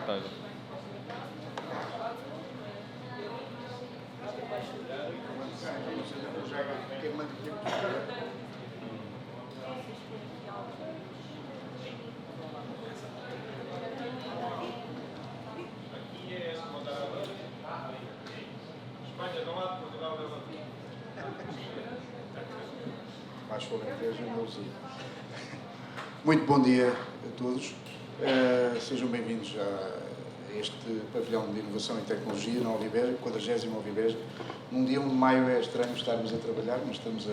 Cartago. Baixo Alentejo e Andaluzia. Muito bom dia a todos. Sejam bem-vindos a este pavilhão de inovação e tecnologia na Oliveira, 40ª Oliveira. Num dia 1 de maio é estranho estarmos a trabalhar, mas estamos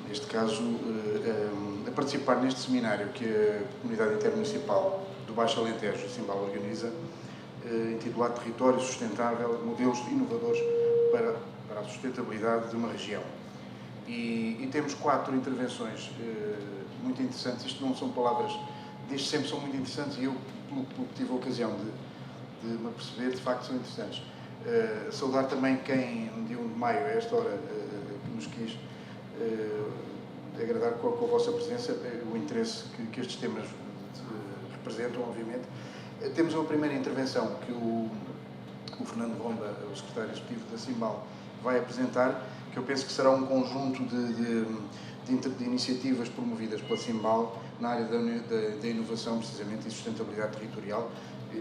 neste caso, a participar neste seminário que a Comunidade Intermunicipal do Baixo Alentejo e Simbal organiza, intitulado Território Sustentável, Modelos Inovadores para a Sustentabilidade de uma Região. E temos 4 intervenções muito interessantes. Isto não são palavras, desde sempre são muito interessantes e eu, pelo que tive a ocasião de me aperceber, de facto são interessantes. Saudar também quem, no dia 1 de maio, a esta hora, nos quis agradar com a vossa presença, o interesse que estes temas representam, obviamente. Temos uma primeira intervenção que o Fernando Romba, o secretário executivo da Simbal, vai apresentar, que eu penso que será um conjunto de iniciativas promovidas pela Simbal na área da inovação, precisamente, e sustentabilidade territorial.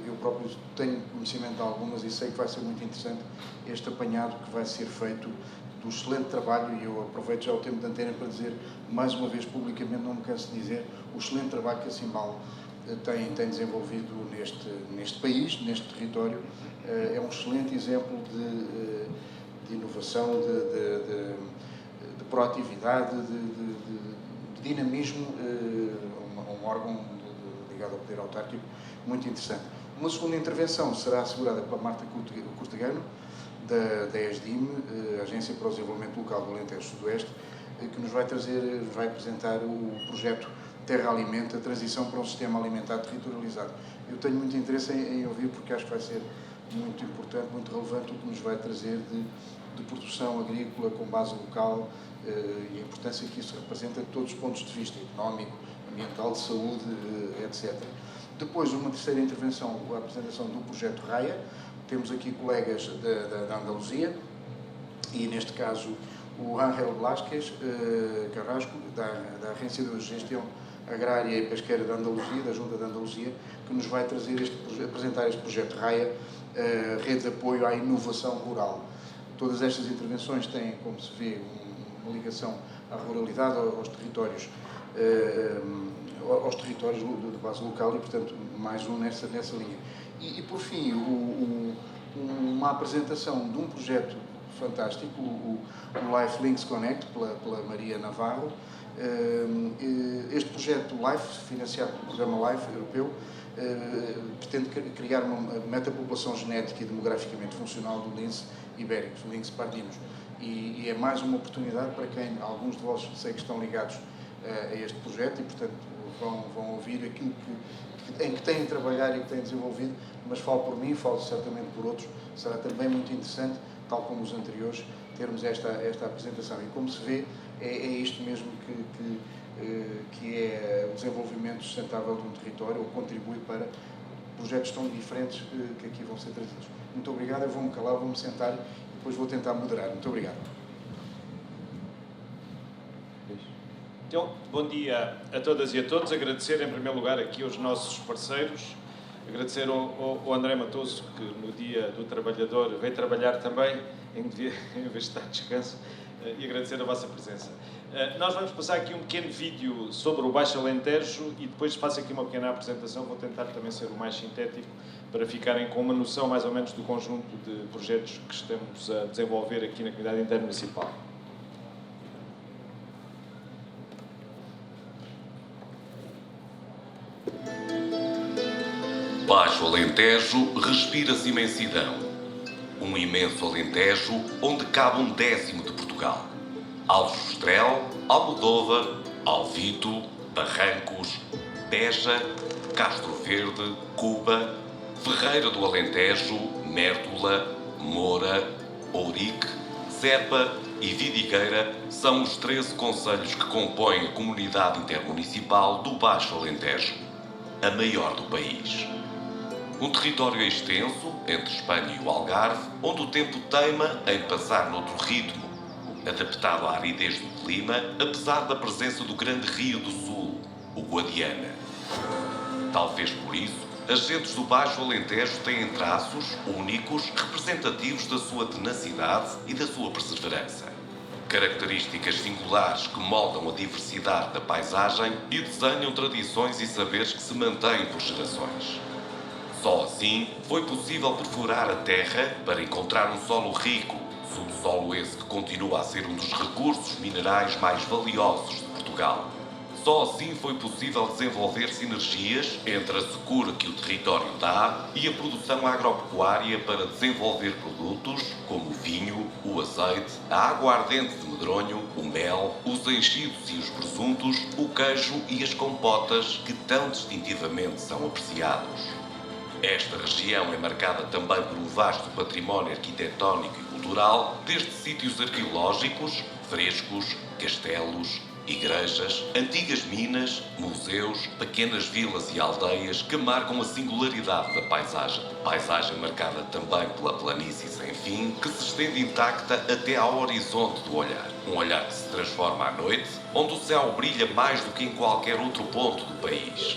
Eu próprio tenho conhecimento de algumas e sei que vai ser muito interessante este apanhado que vai ser feito do excelente trabalho, e eu aproveito já o tempo de antena para dizer, mais uma vez, publicamente, não me canso de dizer, o excelente trabalho que a Simbal tem desenvolvido neste país, neste território. É um excelente exemplo de inovação, de proatividade, de dinamismo, um órgão ligado ao poder autárquico muito interessante. Uma segunda intervenção será assegurada pela Marta Cortegano, da ESDIM, Agência para o Desenvolvimento Local do Alentejo Sudoeste, que nos vai apresentar o projeto Terra Alimenta, a transição para um sistema alimentar territorializado. Eu tenho muito interesse em ouvir, porque acho que vai ser muito importante, muito relevante o que nos vai trazer de produção agrícola com base local e a importância que isso representa de todos os pontos de vista, económico, ambiental, de saúde, etc. Depois, uma terceira intervenção, a apresentação do projeto Raia. Temos aqui colegas da Andaluzia e, neste caso, o Ángel Blasquez Carrasco, da Agência de Gestão Agrária e Pesqueira da Andaluzia, da Junta da Andaluzia, que nos vai apresentar este projeto Raia, Rede de Apoio à Inovação Rural. Todas estas intervenções têm, como se vê, uma ligação à ruralidade, aos territórios de base local e, portanto, mais um nessa linha. E por fim, uma apresentação de um projeto fantástico, o Life Links Connect, pela Maria Navarro. Este projeto LIFE, financiado pelo programa LIFE europeu, pretende criar uma metapopulação genética e demograficamente funcional do lince ibérico, do lince pardinos. E é mais uma oportunidade para quem, alguns de vós sei que estão ligados a este projeto e, portanto, vão ouvir aquilo em que têm trabalhado e que têm desenvolvido, mas falo por mim, falo certamente por outros. Será também muito interessante, tal como os anteriores, termos esta apresentação. E como se vê, é isto mesmo que é o desenvolvimento sustentável de um território, ou contribui para projetos tão diferentes que aqui vão ser trazidos. Muito obrigado, eu vou-me calar, vou-me sentar e depois vou tentar moderar. Muito obrigado. Então, bom dia a todas e a todos. Agradecer, em primeiro lugar, aqui aos nossos parceiros. Agradecer ao André Matoso, que no Dia do Trabalhador veio trabalhar também, em vez de estar de descanso, e agradecer a vossa presença. Nós vamos passar aqui um pequeno vídeo sobre o Baixo Alentejo e depois faço aqui uma pequena apresentação. Vou tentar também ser o mais sintético para ficarem com uma noção mais ou menos do conjunto de projetos que estamos a desenvolver aqui na Comunidade Intermunicipal. Baixo Alentejo respira-se imensidão. Um imenso Alentejo onde cabe 1/10 de Portugal. Aljustrel, Almodóvar, Alvito, Barrancos, Beja, Castro Verde, Cuba, Ferreira do Alentejo, Mértola, Moura, Ourique, Serpa e Vidigueira são os 13 concelhos que compõem a Comunidade Intermunicipal do Baixo Alentejo. a maior do país. Um território extenso, entre Espanha e o Algarve, onde o tempo teima em passar noutro ritmo, adaptado à aridez do clima, apesar da presença do grande rio do sul, o Guadiana. Talvez por isso, as gentes do Baixo Alentejo têm traços únicos, representativos da sua tenacidade e da sua perseverança. Características singulares que moldam a diversidade da paisagem e desenham tradições e saberes que se mantêm por gerações. Só assim foi possível perfurar a terra para encontrar um solo rico, subsolo esse que continua a ser um dos recursos minerais mais valiosos de Portugal. Só assim foi possível desenvolver sinergias entre a secura que o território dá e a produção agropecuária para desenvolver produtos como o vinho, o azeite, a aguardente de medronho, o mel, os enchidos e os presuntos, o queijo e as compotas que tão distintivamente são apreciados. Esta região é marcada também por um vasto património arquitetónico e cultural, desde sítios arqueológicos, frescos, castelos, igrejas, antigas minas, museus, pequenas vilas e aldeias que marcam a singularidade da paisagem. Paisagem marcada também pela planície sem fim, que se estende intacta até ao horizonte do olhar. Um olhar que se transforma à noite, onde o céu brilha mais do que em qualquer outro ponto do país.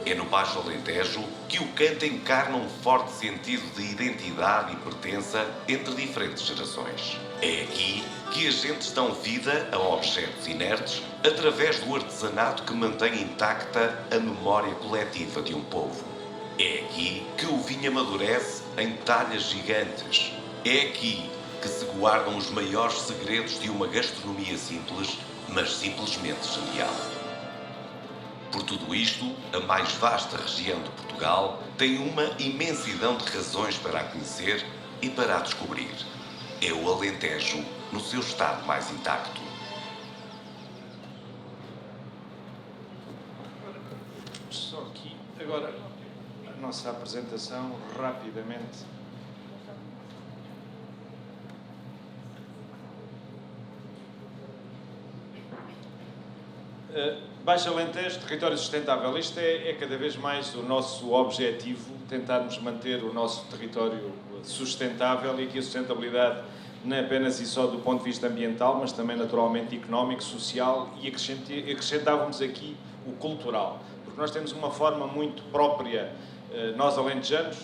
É no Baixo Alentejo que o canto encarna um forte sentido de identidade e pertença entre diferentes gerações. É aqui que as gentes dão vida a objetos inertes através do artesanato que mantém intacta a memória coletiva de um povo. É aqui que o vinho amadurece em talhas gigantes. É aqui que se guardam os maiores segredos de uma gastronomia simples, mas simplesmente genial. Por tudo isto, a mais vasta região de Portugal tem uma imensidão de razões para a conhecer e para a descobrir. É o Alentejo no seu estado mais intacto. Só aqui, agora, a nossa apresentação, rapidamente. Baixo Alentejo, território sustentável. Isto é cada vez mais o nosso objetivo, tentarmos manter o nosso território sustentável, e aqui a sustentabilidade não é apenas e só do ponto de vista ambiental, mas também naturalmente económico, social, e acrescentávamos aqui o cultural, porque nós temos uma forma muito própria, nós alentejanos,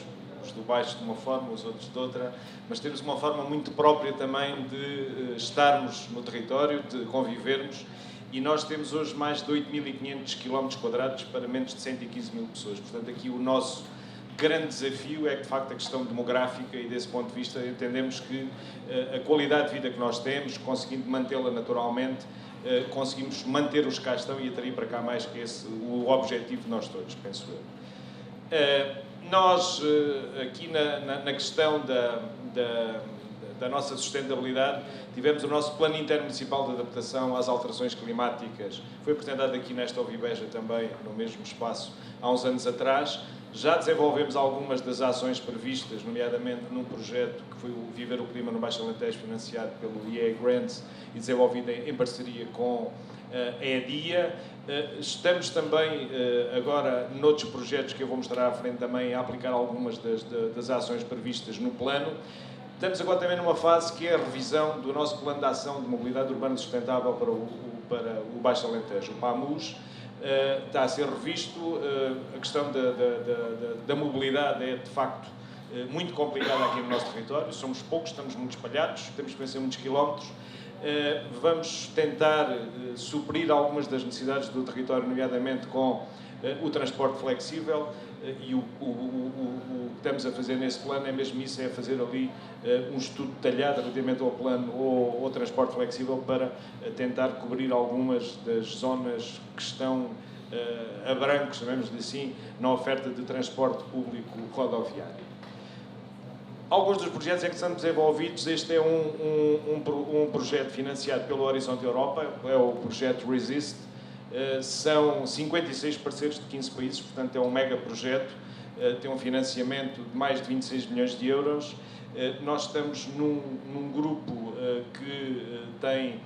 os do Baixo de uma forma, os outros de outra, mas temos uma forma muito própria também de estarmos no território, de convivermos. E nós temos hoje mais de 8.500 km² para menos de 115 mil pessoas. Portanto, aqui o nosso grande desafio é que, de facto, a questão demográfica, e desse ponto de vista entendemos que a qualidade de vida que nós temos, conseguindo mantê-la naturalmente, conseguimos manter os que cá estão e atrair para cá mais, que é esse o objetivo de nós todos, penso eu. Nós, aqui na questão da nossa sustentabilidade, tivemos o nosso Plano Intermunicipal de Adaptação às Alterações Climáticas. Foi apresentado aqui nesta Ovibeja também, no mesmo espaço, há uns anos atrás. Já desenvolvemos algumas das ações previstas, nomeadamente num projeto que foi o Viver o Clima no Baixo Alentejo, financiado pelo IEA Grants e desenvolvido em parceria com a EDIA. Estamos também agora noutros projetos que eu vou mostrar à frente também a aplicar algumas das ações previstas no plano. Estamos agora também numa fase que é a revisão do nosso Plano de Ação de Mobilidade Urbana Sustentável para o Baixo Alentejo, o PAMUS. Está a ser revisto. A questão da mobilidade é, de facto, muito complicada aqui no nosso território. Somos poucos, estamos muito espalhados, temos que vencer muitos quilómetros. Vamos tentar suprir algumas das necessidades do território, nomeadamente com o transporte flexível, e o que estamos a fazer nesse plano é mesmo isso, é fazer ali um estudo detalhado relativamente ao plano ou ao transporte flexível para tentar cobrir algumas das zonas que estão a branco, chamemos-lhe assim, na oferta de transporte público rodoviário. Alguns dos projetos é que são desenvolvidos. Este é um projeto financiado pelo Horizonte Europa, é o projeto Resist. São 56 parceiros de 15 países, portanto é um mega projeto, tem um financiamento de mais de 26 milhões de euros. Nós estamos num grupo que tem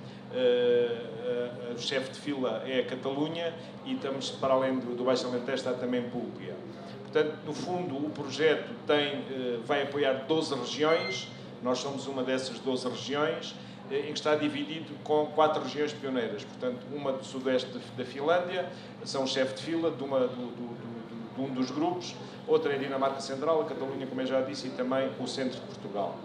o chefe de fila é a Catalunha e estamos, para além do Baixo Alentejo, está também Públia. Portanto, no fundo, o projeto vai apoiar 12 regiões, nós somos uma dessas 12 regiões, em que está dividido com 4 regiões pioneiras. Portanto, uma do sudeste da Finlândia, são o chefe de fila de um dos grupos, outra é a Dinamarca Central, a Catalunha, como eu já disse, e também o centro de Portugal.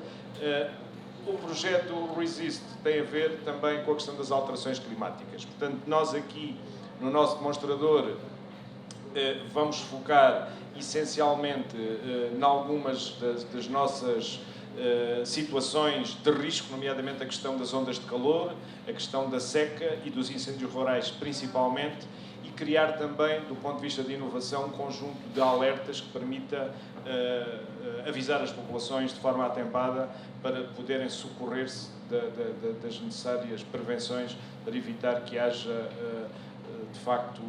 O projeto Resist tem a ver também com a questão das alterações climáticas. Portanto, nós aqui, no nosso demonstrador, vamos focar essencialmente em algumas das nossas situações de risco, nomeadamente a questão das ondas de calor, a questão da seca e dos incêndios rurais principalmente, e criar também, do ponto de vista de inovação, um conjunto de alertas que permita avisar as populações de forma atempada para poderem socorrer-se das necessárias prevenções para evitar que haja, de facto,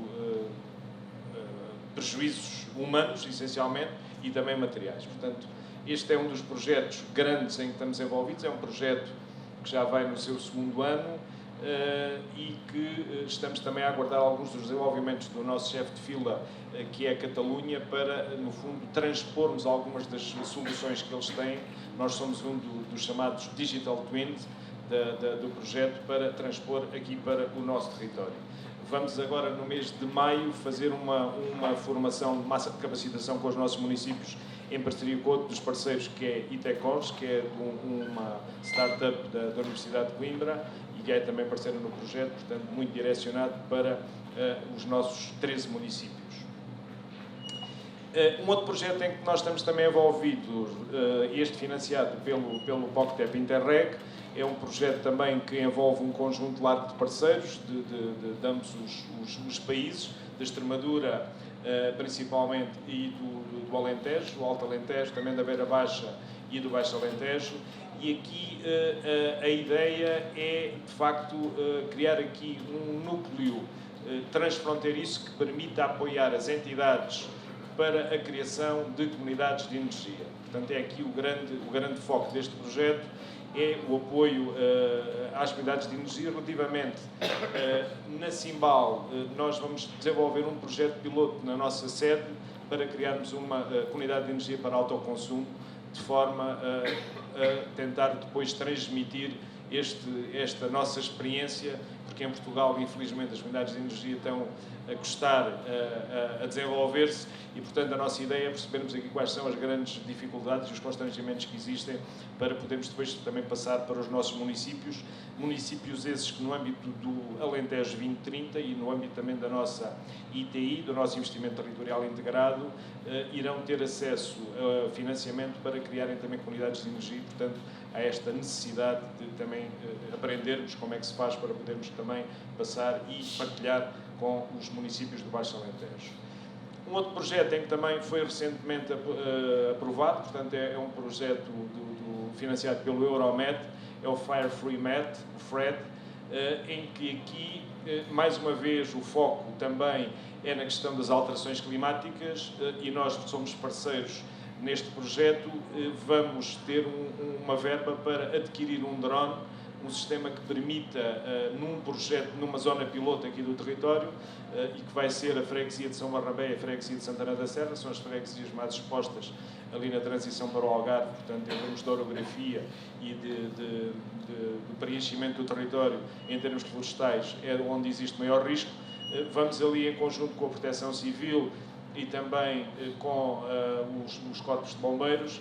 prejuízos humanos, essencialmente, e também materiais. Portanto, este é um dos projetos grandes em que estamos envolvidos, é um projeto que já vai no seu 2º ano e que estamos também a aguardar alguns dos desenvolvimentos do nosso chefe de fila, que é a Catalunha, para, no fundo, transpormos algumas das soluções que eles têm. Nós somos um dos chamados Digital Twins do projeto para transpor aqui para o nosso território. Vamos agora, no mês de maio, fazer uma formação de massa de capacitação com os nossos municípios, em parceria com outro dos parceiros, que é Itecons, que é uma startup da Universidade de Coimbra e que é também parceiro no projeto, portanto, muito direcionado para os nossos 13 municípios. Um outro projeto em que nós estamos também envolvidos, este financiado pelo POCTEP Interreg, é um projeto também que envolve um conjunto largo de parceiros de ambos os países, da Extremadura principalmente e do Alentejo, do Alto Alentejo, também da Beira Baixa e do Baixo Alentejo. E aqui a ideia é, de facto, criar aqui um núcleo transfronteiriço que permita apoiar as entidades para a criação de comunidades de energia. Portanto, é aqui o grande foco deste projeto, é o apoio às comunidades de energia. Relativamente na Simbal, nós vamos desenvolver um projeto piloto na nossa sede para criarmos uma comunidade de energia para autoconsumo, de forma a tentar depois transmitir esta nossa experiência, porque em Portugal, infelizmente, as comunidades de energia estão a custar a desenvolver-se e, portanto, a nossa ideia é percebermos aqui quais são as grandes dificuldades e os constrangimentos que existem para podermos depois também passar para os nossos municípios, municípios esses que no âmbito do Alentejo 2030 e no âmbito também da nossa ITI, do nosso Investimento Territorial Integrado, irão ter acesso a financiamento para criarem também comunidades de energia e, portanto, há esta necessidade de também aprendermos como é que se faz para podermos também passar e partilhar com os municípios do Baixo Alentejo. Um outro projeto em que também foi recentemente aprovado, portanto é um projeto financiado pelo Euromed, é o Fire Free Med, o FRED, em que aqui, mais uma vez, o foco também é na questão das alterações climáticas e nós somos parceiros neste projeto. Vamos ter uma verba para adquirir um drone, um sistema que permita, num projeto, numa zona piloto aqui do território, e que vai ser a freguesia de São Barnabé e a freguesia de Santana da Serra, são as freguesias mais expostas ali na transição para o Algarve, portanto, em termos de orografia e do preenchimento do território, em termos florestais, é onde existe maior risco. Vamos ali, em conjunto com a Proteção Civil e também com os corpos de bombeiros,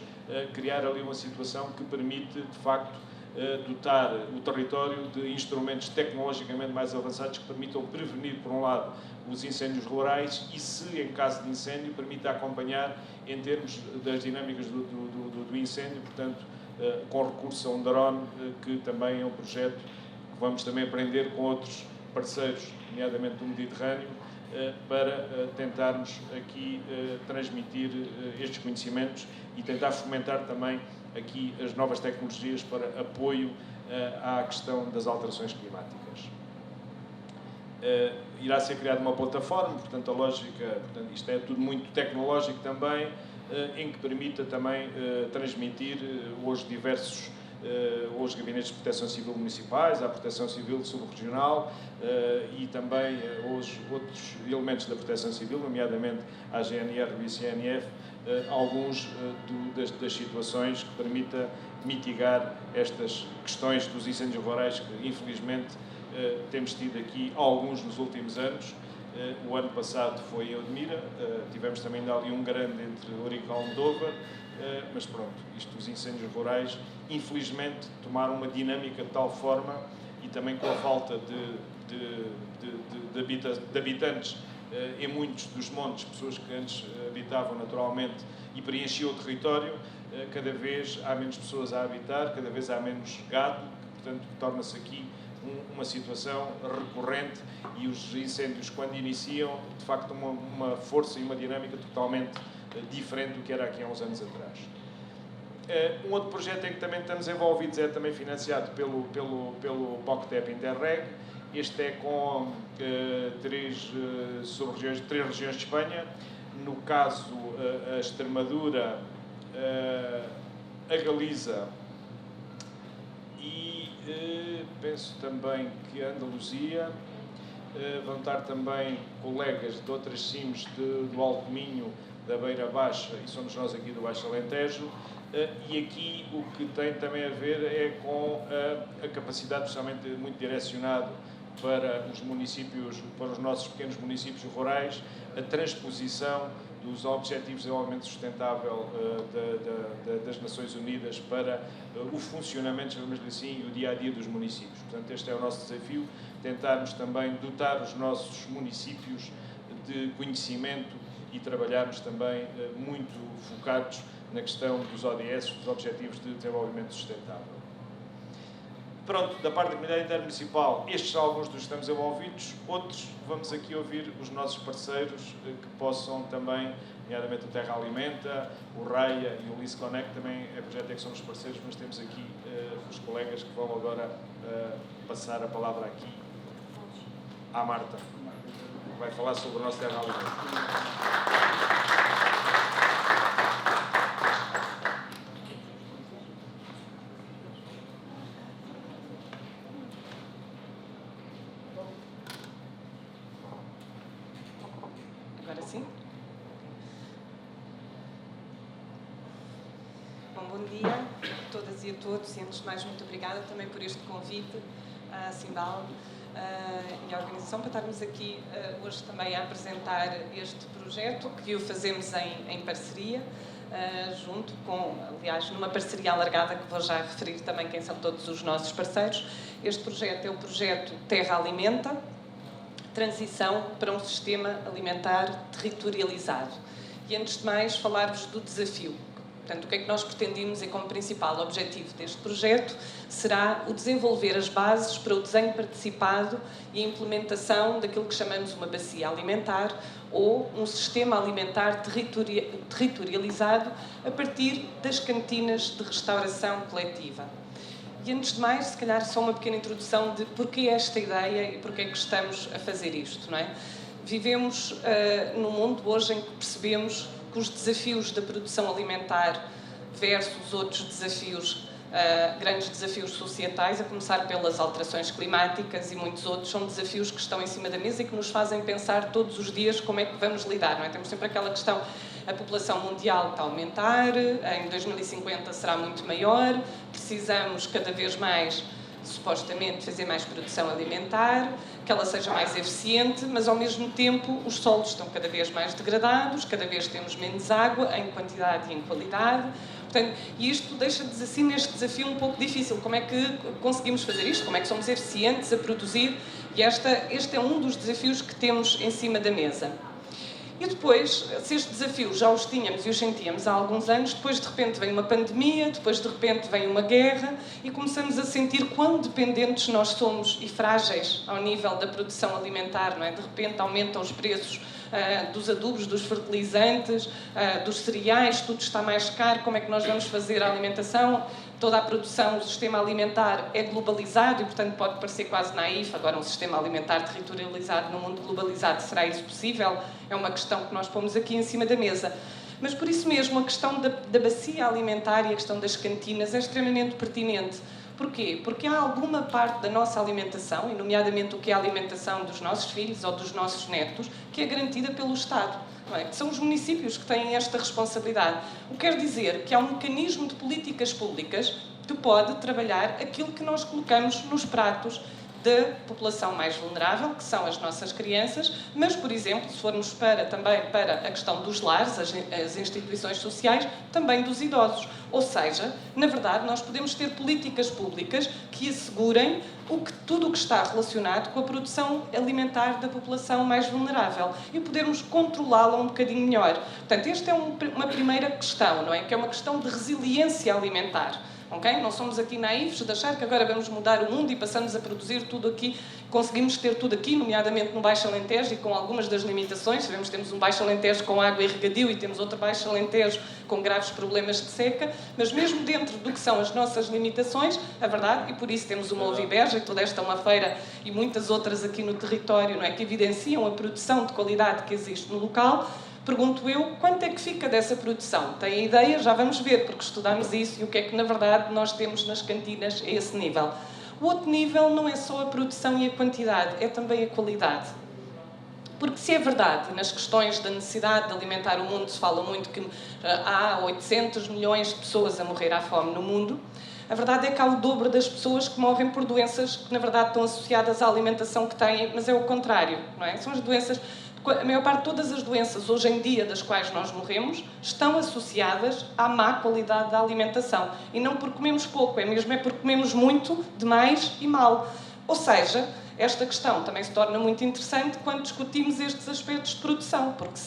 criar ali uma situação que permite, de facto, dotar o território de instrumentos tecnologicamente mais avançados que permitam prevenir, por um lado, os incêndios rurais e, se em caso de incêndio, permita acompanhar em termos das dinâmicas do incêndio, portanto, com recurso a um drone, que também é um projeto que vamos também aprender com outros parceiros, nomeadamente do Mediterrâneo, para tentarmos aqui transmitir estes conhecimentos e tentar fomentar também aqui as novas tecnologias para apoio à questão das alterações climáticas. Irá ser criada uma plataforma, portanto a lógica, portanto, isto é tudo muito tecnológico também, em que permita também transmitir os diversos ou os gabinetes de proteção civil municipais, à proteção civil subregional e também os outros elementos da proteção civil, nomeadamente a GNR e o ICNF, alguns das situações que permita mitigar estas questões dos incêndios rurais que, infelizmente, temos tido aqui alguns nos últimos anos. O ano passado foi em Odmira, tivemos também ali um grande entre Ourique e Almodóvar, mas pronto, os incêndios rurais, infelizmente, tomaram uma dinâmica de tal forma, e também com a falta de habitantes em muitos dos montes, pessoas que antes habitavam naturalmente e preenchiam o território, cada vez há menos pessoas a habitar, cada vez há menos gado, portanto, torna-se aqui uma situação recorrente, e os incêndios, quando iniciam, de facto, uma força e uma dinâmica totalmente diferente do que era aqui há uns anos atrás. Um outro projeto em que também estamos envolvidos é também financiado pelo POCTEP Interreg. Este é com três regiões de Espanha, no caso a Extremadura, a Galiza e penso também que a Andaluzia. Vão estar também colegas de outras CIMs do Alto Minho, da Beira Baixa, e somos nós aqui do Baixo Alentejo. E aqui o que tem também a ver é com a capacidade, especialmente muito direcionado para os municípios, para os nossos pequenos municípios rurais, a transposição dos Objetivos de Desenvolvimento Sustentável das Nações Unidas para o funcionamento, chamamos-lhe assim, e o dia-a-dia dos municípios. Portanto, este é o nosso desafio, tentarmos também dotar os nossos municípios de conhecimento e trabalharmos também muito focados na questão dos ODS, dos Objetivos de Desenvolvimento Sustentável. Pronto, da parte da comunidade intermunicipal, estes são alguns dos que estamos envolvidos. Outros, vamos aqui ouvir os nossos parceiros que possam também, nomeadamente o Terra Alimenta, o Raia e o Lice Connect, também é projeto em que somos parceiros, mas temos aqui os colegas que vão agora passar a palavra aqui à Marta, que vai falar sobre o nosso Terra Alimenta. Agora sim? Bom dia a todas e a todos, e antes de mais, muito obrigada também por este convite à Simbal e à organização para estarmos aqui hoje também a apresentar este projeto que o fazemos em parceria, junto com, aliás, numa parceria alargada que vou já referir também quem são todos os nossos parceiros. Este projeto é o projeto Terra Alimenta, transição para um sistema alimentar territorializado. E antes de mais, falar-vos do desafio. Portanto, o que é que nós pretendemos e como principal objetivo deste projeto será o desenvolver as bases para o desenho participado e a implementação daquilo que chamamos uma bacia alimentar ou um sistema alimentar territorializado a partir das cantinas de restauração coletiva. E antes de mais, se calhar só uma pequena introdução de porquê esta ideia e porquê que estamos a fazer isto, não é? Vivemos num mundo hoje em que percebemos que os desafios da produção alimentar versus outros desafios, grandes desafios societais, a começar pelas alterações climáticas e muitos outros, são desafios que estão em cima da mesa e que nos fazem pensar todos os dias como é que vamos lidar, não é? Temos sempre aquela questão, a população mundial está a aumentar, em 2050 será muito maior, precisamos cada vez mais, supostamente, fazer mais produção alimentar, que ela seja mais eficiente, mas ao mesmo tempo os solos estão cada vez mais degradados, cada vez temos menos água em quantidade e em qualidade. Portanto, e isto deixa-nos assim neste desafio um pouco difícil. Como é que conseguimos fazer isto? Como é que somos eficientes a produzir? E este é um dos desafios que temos em cima da mesa. E depois, se estes desafios já os tínhamos e os sentíamos há alguns anos, depois de repente vem uma pandemia, depois de repente vem uma guerra e começamos a sentir quão dependentes nós somos e frágeis ao nível da produção alimentar, não é? De repente aumentam os preços dos adubos, dos fertilizantes, dos cereais, tudo está mais caro, como é que nós vamos fazer a alimentação? Toda a produção, o sistema alimentar é globalizado e, portanto, pode parecer quase naif. Agora, um sistema alimentar territorializado no mundo globalizado, será isso possível? É uma questão que nós pomos aqui em cima da mesa. Mas por isso mesmo a questão da bacia alimentar e a questão das cantinas é extremamente pertinente. Porquê? Porque há alguma parte da nossa alimentação, e nomeadamente o que é a alimentação dos nossos filhos ou dos nossos netos, que é garantida pelo Estado. Não é? São os municípios que têm esta responsabilidade. O que quer dizer que há um mecanismo de políticas públicas que pode trabalhar aquilo que nós colocamos nos pratos da população mais vulnerável, que são as nossas crianças, mas, por exemplo, se formos também para a questão dos lares, as instituições sociais, também dos idosos. Ou seja, na verdade, nós podemos ter políticas públicas que assegurem tudo o que está relacionado com a produção alimentar da população mais vulnerável e podermos controlá-la um bocadinho melhor. Portanto, esta é uma primeira questão, não é? Que é uma questão de resiliência alimentar. Okay? Não somos aqui naivos de achar que agora vamos mudar o mundo e passamos a produzir tudo aqui, conseguimos ter tudo aqui, nomeadamente no Baixo Alentejo e com algumas das limitações. Sabemos que temos um Baixo Alentejo com água e regadio e temos outro Baixo Alentejo com graves problemas de seca, mas mesmo dentro do que são as nossas limitações, a verdade, e por isso temos uma Oviberja e toda esta uma feira e muitas outras aqui no território, não é, que evidenciam a produção de qualidade que existe no local. Pergunto eu, quanto é que fica dessa produção? Tem ideia? Já vamos ver, porque estudamos isso e o que é que, na verdade, nós temos nas cantinas a esse nível. O outro nível não é só a produção e a quantidade, é também a qualidade. Porque se é verdade, nas questões da necessidade de alimentar o mundo, se fala muito que há 800 milhões de pessoas a morrer à fome no mundo, a verdade é que há o dobro das pessoas que morrem por doenças que, na verdade, estão associadas à alimentação que têm, mas é o contrário, não é? São as doenças... A maior parte de todas as doenças, hoje em dia, das quais nós morremos, estão associadas à má qualidade da alimentação. E não porque comemos pouco, é porque comemos muito, demais e mal. Ou seja, esta questão também se torna muito interessante quando discutimos estes aspectos de produção, porque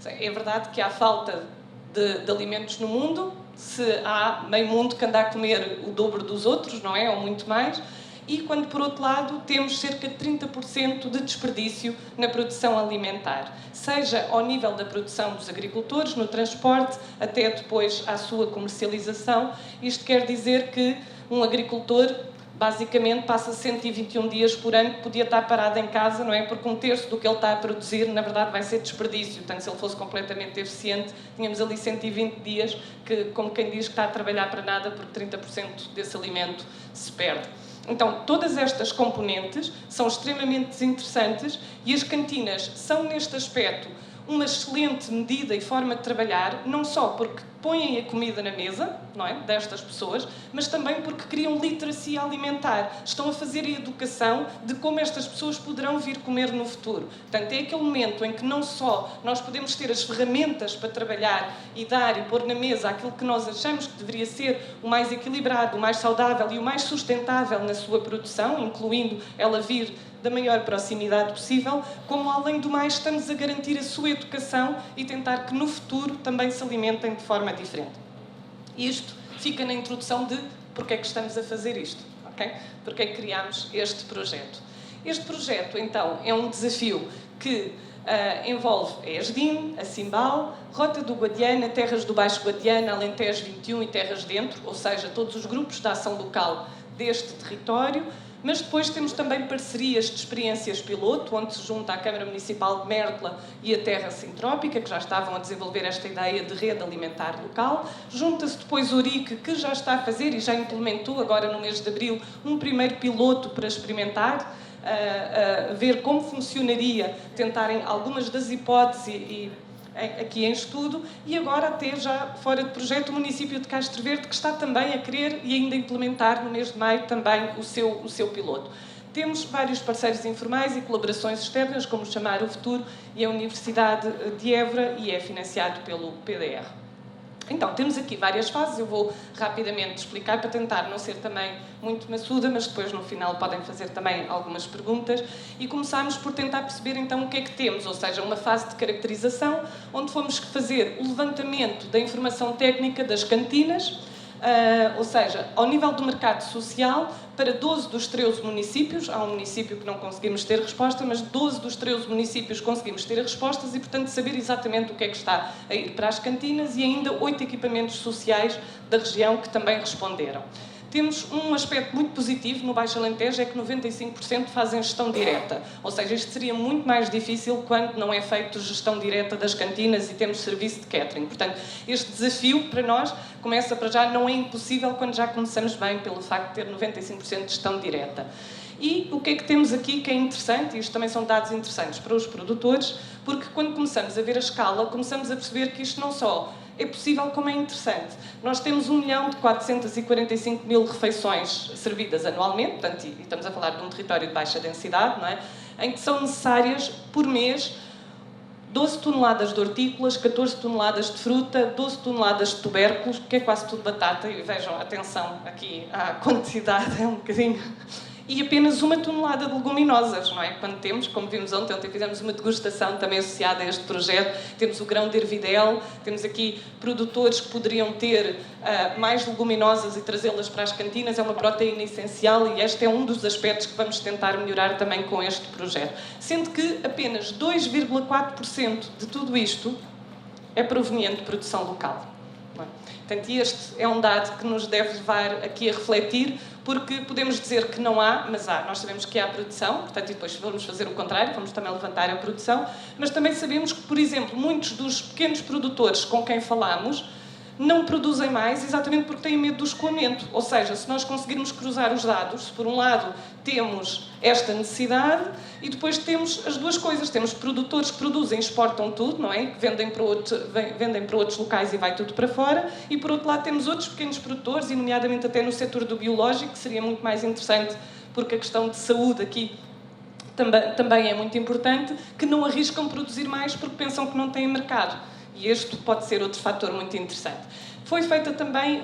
é verdade que há falta de alimentos no mundo, se há meio mundo que anda a comer o dobro dos outros, não é? Ou muito mais. E quando, por outro lado, temos cerca de 30% de desperdício na produção alimentar, seja ao nível da produção dos agricultores, no transporte, até depois à sua comercialização. Isto quer dizer que um agricultor, basicamente, passa 121 dias por ano que podia estar parado em casa, não é? Porque um terço do que ele está a produzir, na verdade, vai ser desperdício. Portanto, se ele fosse completamente eficiente, tínhamos ali 120 dias que, como quem diz, que está a trabalhar para nada, porque 30% desse alimento se perde. Então, todas estas componentes são extremamente interessantes e as cantinas são, neste aspecto, uma excelente medida e forma de trabalhar, não só porque põem a comida na mesa, não é, destas pessoas, mas também porque criam literacia alimentar. Estão a fazer a educação de como estas pessoas poderão vir comer no futuro. Portanto, é aquele momento em que não só nós podemos ter as ferramentas para trabalhar e dar e pôr na mesa aquilo que nós achamos que deveria ser o mais equilibrado, o mais saudável e o mais sustentável na sua produção, incluindo ela vir da maior proximidade possível, como, além do mais, estamos a garantir a sua educação e tentar que no futuro também se alimentem de forma diferente. Isto fica na introdução de porque é que estamos a fazer isto, ok? Porque é que criámos este projeto. Este projeto, então, é um desafio que envolve a ESDIM, a Simbal, Rota do Guadiana, Terras do Baixo Guadiana, Alentejo 21 e Terras Dentro, ou seja, todos os grupos de ação local deste território. Mas depois temos também parcerias de experiências piloto, onde se junta a Câmara Municipal de Mértola e a Terra Sintrópica, que já estavam a desenvolver esta ideia de rede alimentar local. Junta-se depois o URIC, que já está a fazer e já implementou agora no mês de abril um primeiro piloto para experimentar, ver como funcionaria, tentarem algumas das hipóteses aqui em estudo, e agora até já fora de projeto o município de Castro Verde, que está também a querer e ainda implementar no mês de maio também o seu piloto. Temos vários parceiros informais e colaborações externas, como Chamar o Futuro e a Universidade de Évora, e é financiado pelo PDR. Então, temos aqui várias fases, eu vou rapidamente explicar para tentar não ser também muito maçuda, mas depois no final podem fazer também algumas perguntas. E começámos por tentar perceber então o que é que temos, ou seja, uma fase de caracterização, onde fomos fazer o levantamento da informação técnica das cantinas, ou seja, ao nível do mercado social, para 12 dos 13 municípios. Há um município que não conseguimos ter resposta, mas 12 dos 13 municípios conseguimos ter respostas e, portanto, saber exatamente o que é que está a ir para as cantinas, e ainda 8 equipamentos sociais da região que também responderam. Temos um aspecto muito positivo no Baixo Alentejo, é que 95% fazem gestão direta. Ou seja, isto seria muito mais difícil quando não é feito gestão direta das cantinas e temos serviço de catering. Portanto, este desafio para nós começa para já, não é impossível quando já começamos bem pelo facto de ter 95% de gestão direta. E o que é que temos aqui que é interessante, e isto também são dados interessantes para os produtores, porque quando começamos a ver a escala, começamos a perceber que isto não só é possível, como é interessante. Nós temos 1.445.000 refeições servidas anualmente, portanto, e estamos a falar de um território de baixa densidade, não é? Em que são necessárias, por mês, 12 toneladas de hortícolas, 14 toneladas de fruta, 12 toneladas de tubérculos, que é quase tudo batata, e vejam, atenção, aqui a quantidade é um bocadinho... E apenas 1 tonelada de leguminosas, não é? Quando temos, como vimos ontem fizemos uma degustação também associada a este projeto, temos o grão de ervidel, temos aqui produtores que poderiam ter mais leguminosas e trazê-las para as cantinas, é uma proteína essencial e este é um dos aspectos que vamos tentar melhorar também com este projeto. Sendo que apenas 2,4% de tudo isto é proveniente de produção local. Não é? Portanto, este é um dado que nos deve levar aqui a refletir, porque podemos dizer que não há, mas há. Nós sabemos que há produção, portanto, e depois vamos fazer o contrário, vamos também levantar a produção, mas também sabemos que, por exemplo, muitos dos pequenos produtores com quem falamos não produzem mais exatamente porque têm medo do escoamento. Ou seja, se nós conseguirmos cruzar os dados, se por um lado temos esta necessidade e depois temos as duas coisas. Temos produtores que produzem e exportam tudo, não é? Que vendem para outros locais e vai tudo para fora. E por outro lado temos outros pequenos produtores, e nomeadamente até no setor do biológico, que seria muito mais interessante porque a questão de saúde aqui também é muito importante, que não arriscam produzir mais porque pensam que não têm mercado. E este pode ser outro fator muito interessante. Foi feita também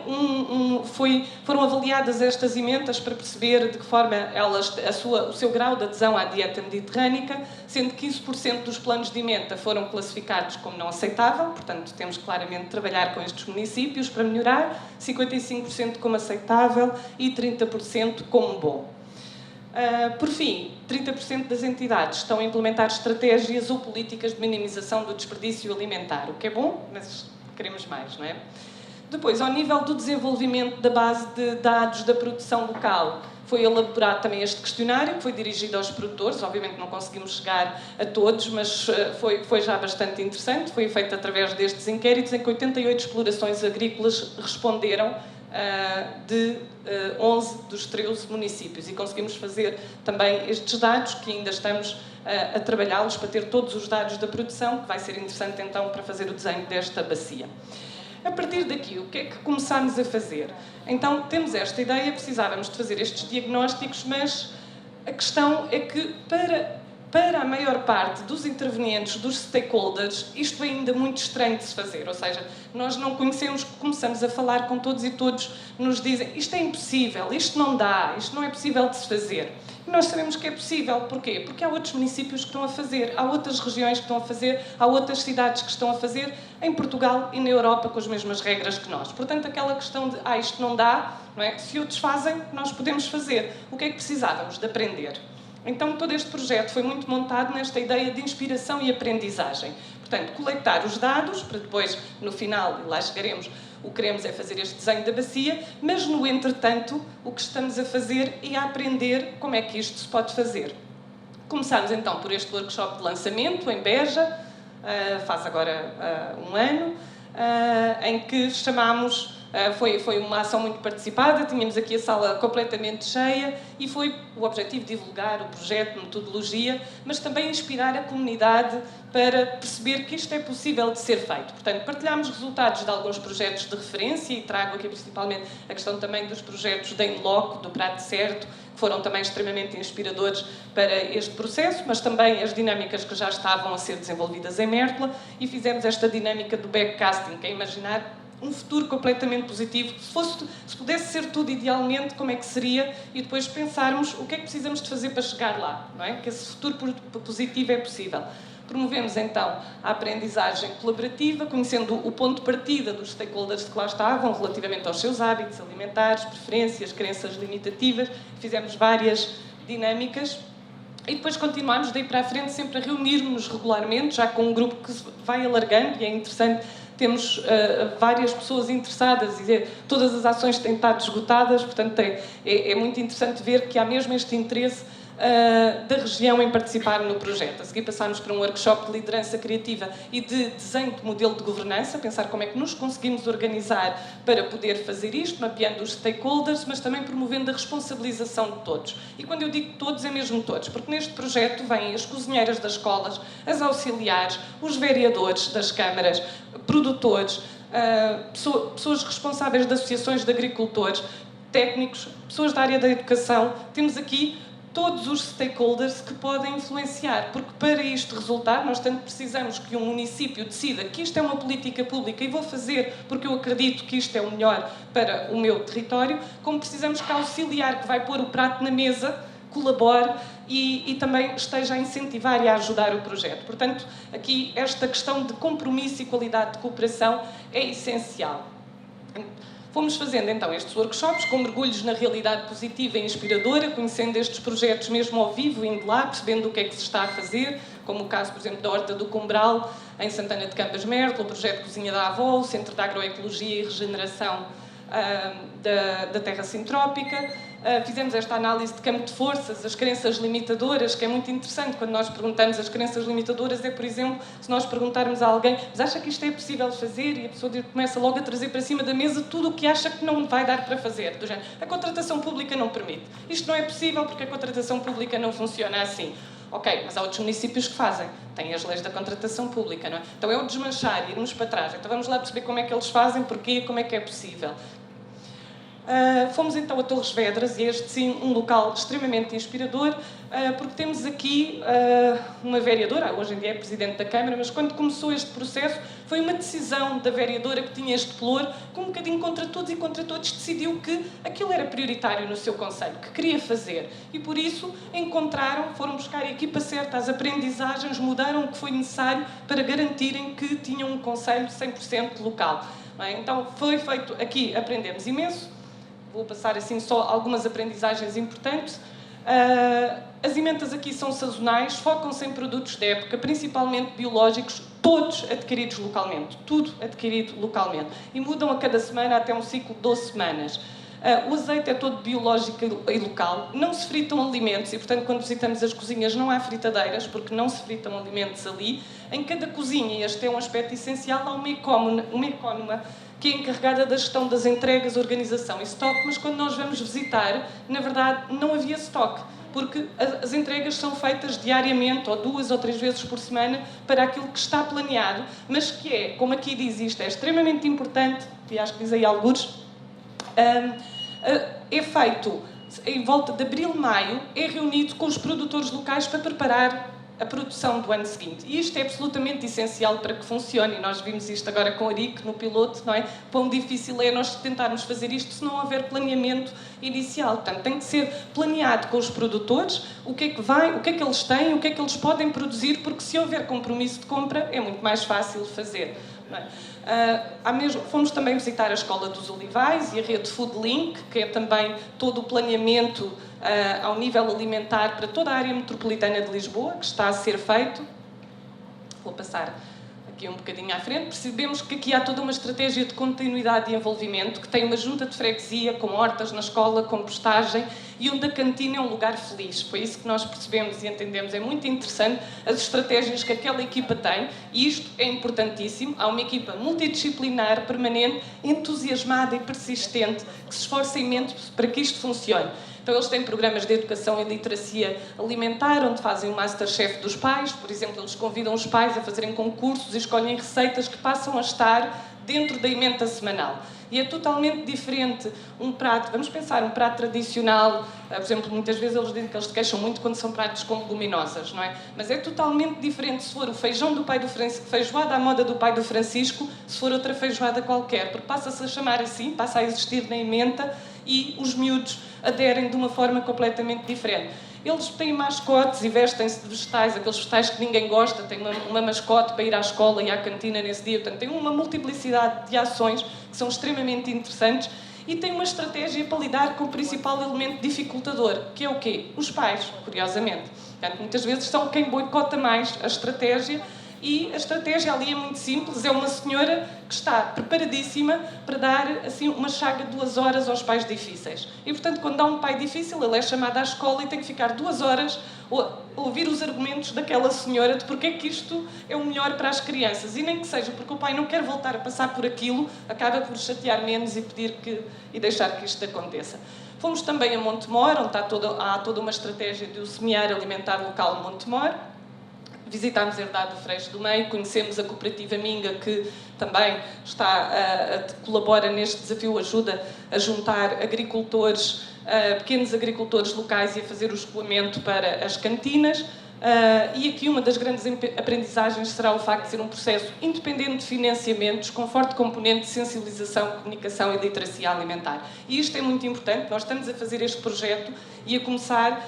foram avaliadas estas emendas para perceber de que forma o seu grau de adesão à dieta mediterrânica, sendo que 15% dos planos de emenda foram classificados como não aceitável, portanto temos claramente de trabalhar com estes municípios para melhorar, 55% como aceitável e 30% como bom. Por fim, 30% das entidades estão a implementar estratégias ou políticas de minimização do desperdício alimentar, o que é bom, mas queremos mais, não é? Depois, ao nível do desenvolvimento da base de dados da produção local, foi elaborado também este questionário, que foi dirigido aos produtores. Obviamente não conseguimos chegar a todos, mas foi já bastante interessante. Foi feito através destes inquéritos, em que 88 explorações agrícolas responderam de 11 dos 13 municípios. E conseguimos fazer também estes dados, que ainda estamos a trabalhá-los para ter todos os dados da produção, que vai ser interessante então para fazer o desenho desta bacia. A partir daqui, o que é que começámos a fazer? Então, temos esta ideia, precisávamos de fazer estes diagnósticos, mas a questão é que, para a maior parte dos intervenientes, dos stakeholders, isto é ainda muito estranho de se fazer. Ou seja, nós não conhecemos, começamos a falar com todos e todos nos dizem isto é impossível, isto não dá, isto não é possível de se fazer. E nós sabemos que é possível. Porquê? Porque há outros municípios que estão a fazer, há outras regiões que estão a fazer, há outras cidades que estão a fazer, em Portugal e na Europa, com as mesmas regras que nós. Portanto, aquela questão de isto não dá, não é? Se outros fazem, nós podemos fazer. O que é que precisávamos? De aprender. Então, todo este projeto foi muito montado nesta ideia de inspiração e aprendizagem. Portanto, coletar os dados, para depois, no final, e lá chegaremos, o que queremos é fazer este desenho da bacia, mas, no entretanto, o que estamos a fazer é aprender como é que isto se pode fazer. Começámos, então, por este workshop de lançamento, em Beja, faz agora um ano, em que chamámos... Foi uma ação muito participada, tínhamos aqui a sala completamente cheia e foi o objetivo divulgar o projeto, metodologia, mas também inspirar a comunidade para perceber que isto é possível de ser feito. Portanto, partilhámos resultados de alguns projetos de referência e trago aqui principalmente a questão também dos projetos da Inloco, do Prato Certo, que foram também extremamente inspiradores para este processo, mas também as dinâmicas que já estavam a ser desenvolvidas em Mértola e fizemos esta dinâmica do backcasting, que é imaginar um futuro completamente positivo. Se pudesse ser tudo idealmente, como é que seria? E depois pensarmos o que é que precisamos de fazer para chegar lá, não é? Que esse futuro positivo é possível. Promovemos, então, a aprendizagem colaborativa, conhecendo o ponto de partida dos stakeholders que lá estavam, relativamente aos seus hábitos alimentares, preferências, crenças limitativas. Fizemos várias dinâmicas. E depois continuamos daí para a frente sempre a reunir-nos regularmente, já com um grupo que se vai alargando, e é interessante, temos várias pessoas interessadas e todas as ações têm estado esgotadas, portanto é muito interessante ver que há mesmo este interesse da região em participar no projeto. A seguir passámos para um workshop de liderança criativa e de desenho de modelo de governança, pensar como é que nos conseguimos organizar para poder fazer isto, mapeando os stakeholders, mas também promovendo a responsabilização de todos. E quando eu digo todos, é mesmo todos, porque neste projeto vêm as cozinheiras das escolas, as auxiliares, os vereadores das câmaras, produtores, pessoas responsáveis de associações de agricultores, técnicos, pessoas da área da educação. Temos aqui todos os stakeholders que podem influenciar, porque para isto resultar, nós tanto precisamos que um município decida que isto é uma política pública e vou fazer porque eu acredito que isto é o melhor para o meu território, como precisamos que a auxiliar que vai pôr o prato na mesa colabore e também esteja a incentivar e a ajudar o projeto. Portanto, aqui esta questão de compromisso e qualidade de cooperação é essencial. Fomos fazendo então estes workshops com mergulhos na realidade positiva e inspiradora, conhecendo estes projetos mesmo ao vivo, indo lá, percebendo o que é que se está a fazer, como o caso, por exemplo, da Horta do Combral, em Santana de Campas Merlo, o projeto Cozinha da Avó, o Centro de Agroecologia e Regeneração da Terra Sintrópica. Fizemos esta análise de campo de forças, as crenças limitadoras, que é muito interessante quando nós perguntamos as crenças limitadoras, é, por exemplo, se nós perguntarmos a alguém, mas acha que isto é possível fazer? E a pessoa começa logo a trazer para cima da mesa tudo o que acha que não vai dar para fazer. Do género, a contratação pública não permite. Isto não é possível porque a contratação pública não funciona assim. Ok, mas há outros municípios que fazem. Têm as leis da contratação pública, não é? Então é o desmanchar, irmos para trás. Então vamos lá perceber como é que eles fazem, porquê, como é que é possível. Fomos então a Torres Vedras, e este sim um local extremamente inspirador, porque temos aqui uma vereadora, hoje em dia é Presidente da Câmara, mas quando começou este processo foi uma decisão da vereadora que tinha este pelour, que um bocadinho contra todos e contra todos decidiu que aquilo era prioritário no seu concelho, que queria fazer, e por isso foram buscar a equipa certa, as aprendizagens, mudaram o que foi necessário para garantirem que tinham um concelho 100% local. Bem, então foi feito aqui, aprendemos imenso. Vou passar assim só algumas aprendizagens importantes. As emendas aqui são sazonais, focam-se em produtos de época, principalmente biológicos, todos adquiridos localmente, tudo adquirido localmente. E mudam a cada semana até um ciclo de 12 semanas. O azeite é todo biológico e local, não se fritam alimentos e, portanto, quando visitamos as cozinhas não há fritadeiras, porque não se fritam alimentos ali. Em cada cozinha, e este é um aspecto essencial, há uma ecónoma que é encarregada da gestão das entregas, organização e estoque, mas quando nós vamos visitar, na verdade, não havia estoque, porque as entregas são feitas diariamente, ou 2 ou 3 vezes por semana, para aquilo que está planeado, mas que é, como aqui diz isto, é extremamente importante, e acho que diz aí algures, é feito em volta de abril, maio, é reunido com os produtores locais para preparar a produção do ano seguinte. E isto é absolutamente essencial para que funcione, e nós vimos isto agora com o Aric, no piloto, não é? Quão difícil é nós tentarmos fazer isto se não houver planeamento inicial. Portanto, tem que ser planeado com os produtores, o que é que eles têm, o que é que eles podem produzir, porque se houver compromisso de compra, é muito mais fácil fazer. Não é? Fomos também visitar a Escola dos Olivais e a rede Food Link, que é também todo o planeamento ao nível alimentar para toda a área metropolitana de Lisboa, que está a ser feito. Vou passar aqui um bocadinho à frente. Percebemos que aqui há toda uma estratégia de continuidade e envolvimento, que tem uma junta de freguesia, com hortas na escola, compostagem, e onde a cantina é um lugar feliz. Foi isso que nós percebemos e entendemos. É muito interessante as estratégias que aquela equipa tem, e isto é importantíssimo. Há uma equipa multidisciplinar, permanente, entusiasmada e persistente, que se esforça imenso para que isto funcione. Então, eles têm programas de educação e literacia alimentar, onde fazem o Masterchef dos pais. Por exemplo, eles convidam os pais a fazerem concursos e escolhem receitas que passam a estar dentro da emenda semanal. E é totalmente diferente um prato, vamos pensar, um prato tradicional, por exemplo, muitas vezes eles dizem que eles se queixam muito quando são pratos com leguminosas, não é? Mas é totalmente diferente se for o feijão do pai do Francisco, feijoada à moda do pai do Francisco, se for outra feijoada qualquer, porque passa-se a chamar assim, passa a existir na emenda e os miúdos aderem de uma forma completamente diferente. Eles têm mascotes e vestem-se de vegetais, aqueles vegetais que ninguém gosta, têm uma mascote para ir à escola e à cantina nesse dia. Portanto, tem uma multiplicidade de ações que são extremamente interessantes e tem uma estratégia para lidar com o principal elemento dificultador, que é o quê? Os pais, curiosamente. Portanto, muitas vezes são quem boicota mais a estratégia, e a estratégia ali é muito simples, é uma senhora que está preparadíssima para dar assim uma chaga de 2 horas aos pais difíceis. E, portanto, quando há um pai difícil, ele é chamado à escola e tem que ficar 2 horas a ouvir os argumentos daquela senhora de porque é que isto é o melhor para as crianças. E nem que seja porque o pai não quer voltar a passar por aquilo, acaba por chatear menos e e deixar que isto aconteça. Fomos também a Montemor, onde há toda uma estratégia do semear alimentar local Montemor. Visitámos a Herdade do Freixo do Meio, conhecemos a cooperativa Minga, que também colabora neste desafio, ajuda a juntar agricultores, pequenos agricultores locais e a fazer o escoamento para as cantinas. E aqui uma das grandes aprendizagens será o facto de ser um processo independente de financiamentos, com forte componente de sensibilização, comunicação e literacia alimentar. E isto é muito importante, nós estamos a fazer este projeto e a começar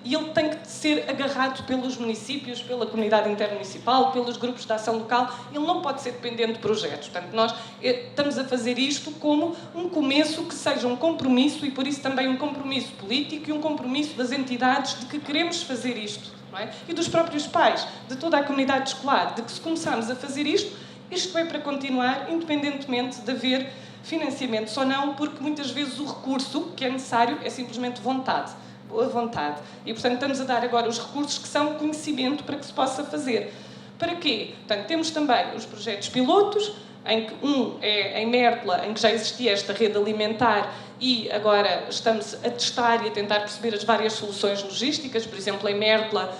e ele tem que ser agarrado pelos municípios, pela comunidade intermunicipal, pelos grupos de ação local, ele não pode ser dependente de projetos. Portanto, nós estamos a fazer isto como um começo que seja um compromisso e por isso também um compromisso político e um compromisso das entidades de que queremos fazer isto. Não é? E dos próprios pais, de toda a comunidade escolar, de que se começarmos a fazer isto é para continuar, independentemente de haver financiamentos ou não, porque muitas vezes o recurso que é necessário é simplesmente vontade, boa vontade. E, portanto, estamos a dar agora os recursos que são conhecimento para que se possa fazer. Para quê? Portanto, temos também os projetos pilotos, em que é em Mértola, em que já existia esta rede alimentar e agora estamos a testar e a tentar perceber as várias soluções logísticas. Por exemplo, em Mértola,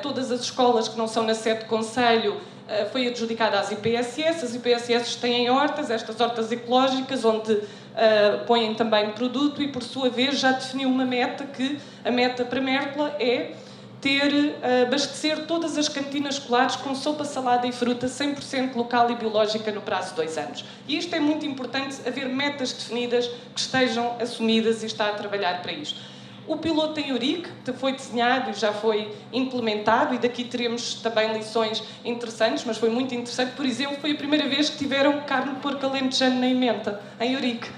todas as escolas que não são na sede de concelho foi adjudicada às IPSS. As IPSS têm hortas, estas hortas ecológicas, onde põem também produto e, por sua vez, já definiu uma meta, que a meta para Mértola é abastecer todas as cantinas escolares com sopa, salada e fruta 100% local e biológica no prazo de 2 anos. E isto é muito importante, haver metas definidas que estejam assumidas e está a trabalhar para isto. O piloto em Ourique foi desenhado e já foi implementado, e daqui teremos também lições interessantes, mas foi muito interessante. Por exemplo, foi a primeira vez que tiveram carne de porco alentejano na ementa, em Ourique.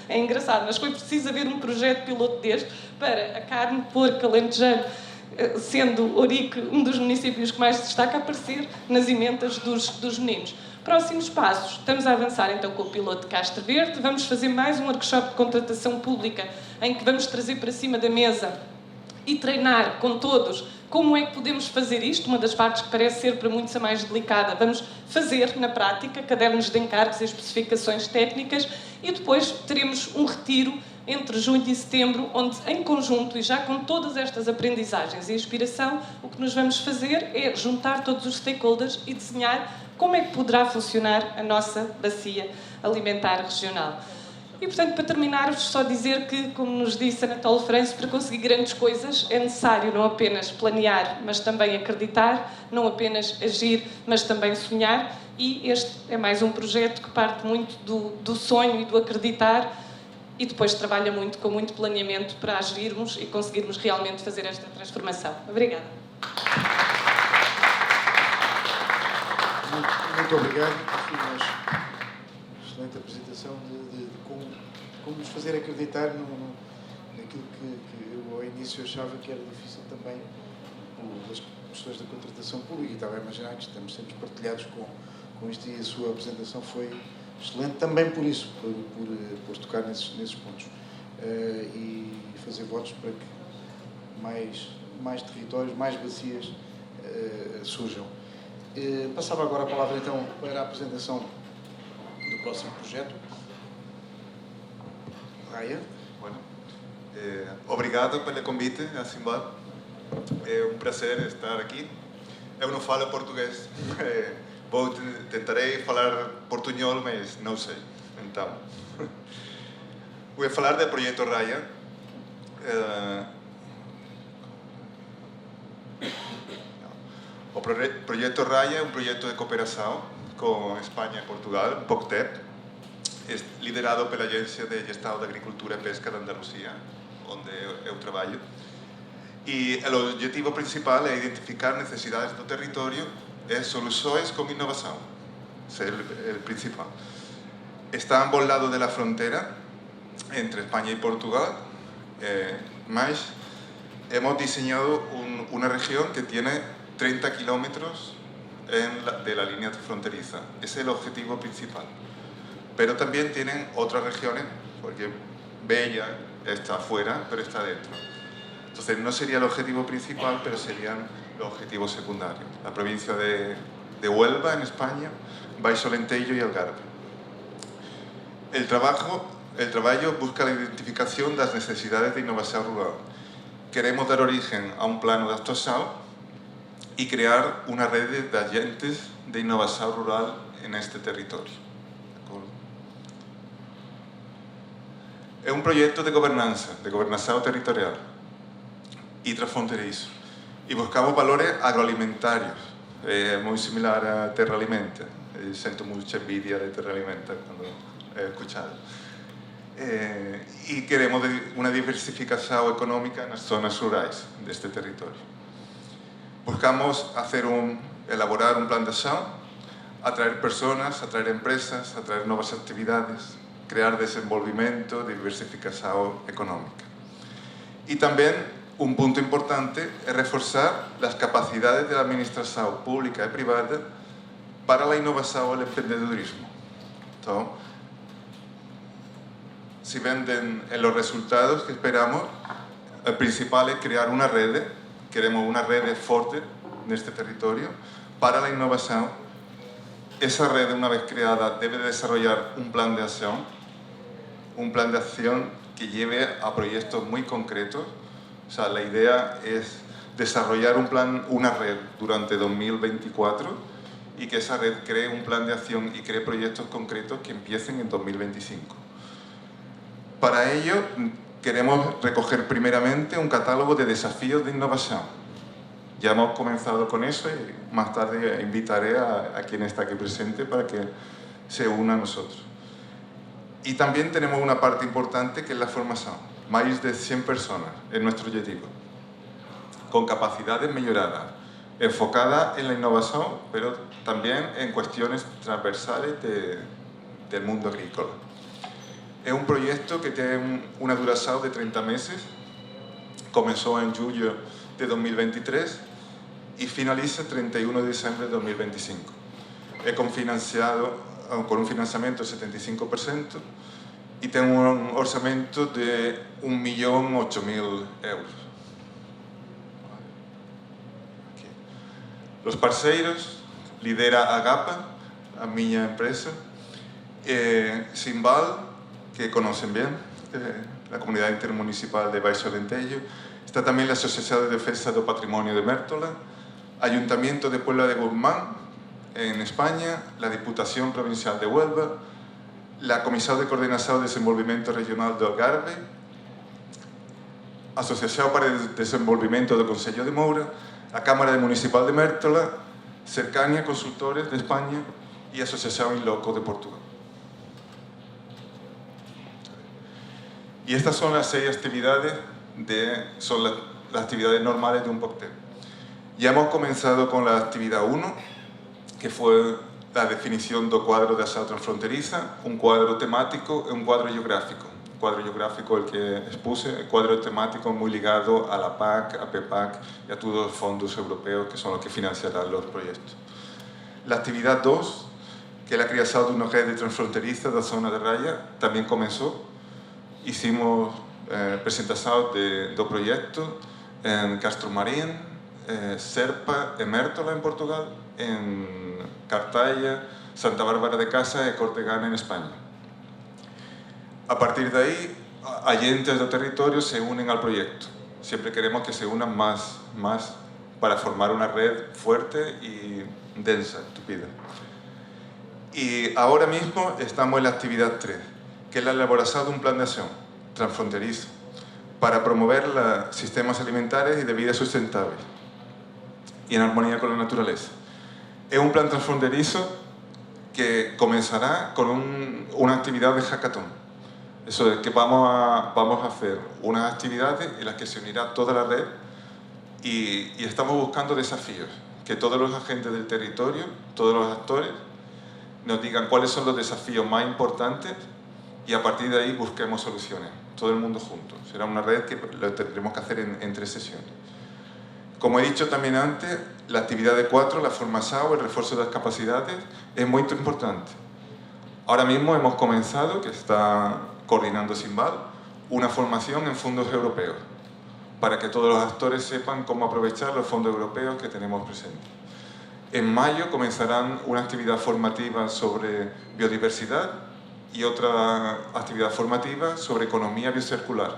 É engraçado, mas foi preciso haver um projeto piloto deste para a carne de porco alentejano, sendo Ourique um dos municípios que mais se destaca, a aparecer nas ementas dos meninos. Próximos passos, estamos a avançar então com o piloto de Castro Verde, vamos fazer mais um workshop de contratação pública em que vamos trazer para cima da mesa e treinar com todos como é que podemos fazer isto, uma das partes que parece ser para muitos a mais delicada. Vamos fazer na prática cadernos de encargos e especificações técnicas e depois teremos um retiro entre junho e setembro, onde em conjunto e já com todas estas aprendizagens e inspiração, o que nos vamos fazer é juntar todos os stakeholders e desenhar como é que poderá funcionar a nossa bacia alimentar regional. E, portanto, para terminar-vos, só dizer que, como nos disse Anatole France, para conseguir grandes coisas é necessário não apenas planear, mas também acreditar, não apenas agir, mas também sonhar, e este é mais um projeto que parte muito do sonho e do acreditar, e depois trabalha muito, com muito planeamento, para agirmos e conseguirmos realmente fazer esta transformação. Obrigada. Muito obrigado. Foi uma excelente apresentação de como nos fazer acreditar naquilo que eu ao início achava que era difícil também das questões da contratação pública, e estava a imaginar que estamos sempre partilhados com isto, e a sua apresentação foi excelente também por isso, por tocar nesses pontos e fazer votos para que mais territórios, mais bacias surjam. Passava agora a palavra então para a apresentação do próximo projeto. Raya. Bueno, obrigado pelo convite a Simbal. É um prazer estar aqui. Eu não falo português. Tentarei falar portunhol, mas não sei. Então, vou falar do projeto Raya. O projeto Raya é um projeto de cooperação com Espanha e Portugal, POCTEP, liderado pela Agência de Gestão da Agricultura e Pesca da Andaluzia, onde eu trabalho. E o objetivo principal é identificar necessidades do território e soluções com inovação. Esse é o principal. Está a ambos lados da fronteira entre Espanha e Portugal, mas hemos diseñado con una región que tiene 30 kilómetros de la línea fronteriza. Ese es el objetivo principal. Pero también tienen otras regiones, porque Bella está afuera, pero está dentro. Entonces no sería el objetivo principal, pero serían los objetivos secundarios. La provincia de Huelva, en España, Baixo Alentejo y Algarve. El trabajo busca la identificación das necesidades de innovación rural. Queremos dar origen a un plano de actuación y crear una red de agentes de innovación rural en este territorio. Es un proyecto de gobernación territorial y transfronterizo. Y buscamos valores agroalimentarios, muy similar a Terra Alimenta. Siento mucha envidia de Terra Alimenta cuando he escuchado. Y queremos una diversificación económica en las zonas rurales de este territorio. Buscamos elaborar un plan de acción, atraer personas, atraer empresas, atraer nuevas actividades, crear desenvolvimiento, diversificación económica. Y también un punto importante es reforzar las capacidades de la administración pública y privada para la innovación y el emprendedurismo. Entonces, si ven en los resultados que esperamos, el principal es crear una red, queremos una red fuerte en este territorio para la innovación. Esa red, una vez creada, debe desarrollar un plan de acción que lleve a proyectos muy concretos. O sea, la idea es desarrollar una red durante 2024 y que esa red cree un plan de acción y cree proyectos concretos que empiecen en 2025. Para ello, queremos recoger primeramente un catálogo de desafíos de innovación. Ya hemos comenzado con eso y más tarde invitaré a quien está aquí presente para que se una a nosotros. Y también tenemos una parte importante que es la formación. Más de 100 personas es nuestro objetivo, con capacidades mejoradas, enfocadas en la innovación, pero también en cuestiones transversales del mundo agrícola. Es un proyecto que tiene una duración de 30 meses, comenzó en julio de 2023 y finaliza el 31 de diciembre de 2025. Es con un financiamiento del 75% y tiene un orçamento de 1.008.000 euros. Los parceiros lidera Agapa, a mi empresa, Simbal, que conocen bien, la Comunidad Intermunicipal de Baixo Alentejo. Está también la Asociación de Defensa del Patrimonio de Mértola, Ayuntamiento de Puebla de Guzmán, en España, la Diputación Provincial de Huelva, la Comisión de Coordinación de Desenvolvimiento Regional de Algarve, Asociación para el Desenvolvimiento del Concello de Moura, la Cámara Municipal de Mértola, Cercania Consultores de España y Asociación Inloco de Portugal. Y estas son las 6 actividades, son las actividades normales de un POCTEP. Ya hemos comenzado con la actividad 1, que fue la definición del cuadro de acción transfronteriza, un cuadro temático y un cuadro geográfico. El cuadro geográfico el que expuse, el cuadro temático muy ligado a la PAC, a PEPAC y a todos los fondos europeos que son los que financiarán los proyectos. La actividad 2, que es la creación de una red transfronteriza de la zona de raya, también comenzó. Hicimos presentación de 2 proyectos en Castromarín, Serpa, en Mértola, en Portugal, en Cartaya, Santa Bárbara de Casa y Cortegana, en España. A partir de ahí, agentes del territorio se unen al proyecto. Siempre queremos que se unan más para formar una red fuerte y densa, estúpida. Y ahora mismo estamos en la actividad 3, que es la elaboración de un plan de acción transfronterizo para promover los sistemas alimentarios y de vida sustentables y en armonía con la naturaleza. Es un plan transfronterizo que comenzará con una actividad de hackathon. Eso es que vamos a hacer unas actividades en las que se unirá toda la red y estamos buscando desafíos, que todos los agentes del territorio, todos los actores, nos digan cuáles son los desafíos más importantes y a partir de ahí busquemos soluciones, todo el mundo junto. Será una red que lo tendremos que hacer en 3 sesiones. Como he dicho también antes, la actividad de 4, la formación, el refuerzo de las capacidades, es muy importante. Ahora mismo hemos comenzado, que está coordinando Simbal, una formación en fondos europeos, para que todos los actores sepan cómo aprovechar los fondos europeos que tenemos presentes. En mayo comenzarán una actividad formativa sobre biodiversidad y otra actividad formativa sobre economía biocircular,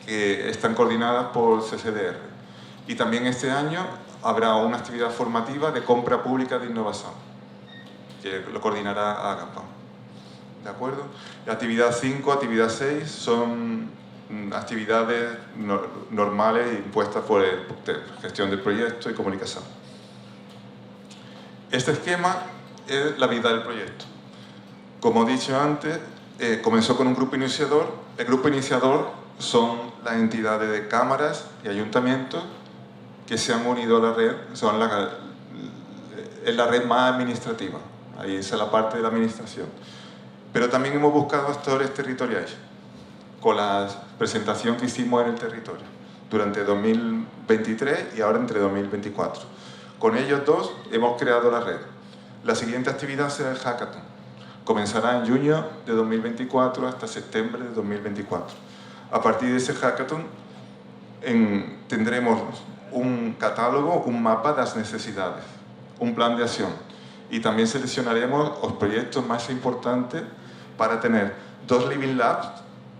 que están coordinadas por CCDR. Y también este año habrá una actividad formativa de compra pública de innovación, que lo coordinará AGAPA. ¿De acuerdo? La actividad 5, actividad 6 son actividades normales impuestas por el gestión del proyecto y comunicación. Este esquema es la vida del proyecto. Como he dicho antes, comenzó con un grupo iniciador. El grupo iniciador son las entidades de cámaras y ayuntamientos que se han unido a la red, es la red más administrativa, ahí es la parte de la administración. Pero también hemos buscado actores territoriales, con la presentación que hicimos en el territorio, durante 2023 y ahora entre 2024. Con ellos dos hemos creado la red. La siguiente actividad será el Hackathon. Comenzará en junio de 2024 hasta septiembre de 2024. A partir de ese Hackathon tendremos un catálogo, un mapa de las necesidades, un plan de acción. Y también seleccionaremos los proyectos más importantes para tener 2 Living Labs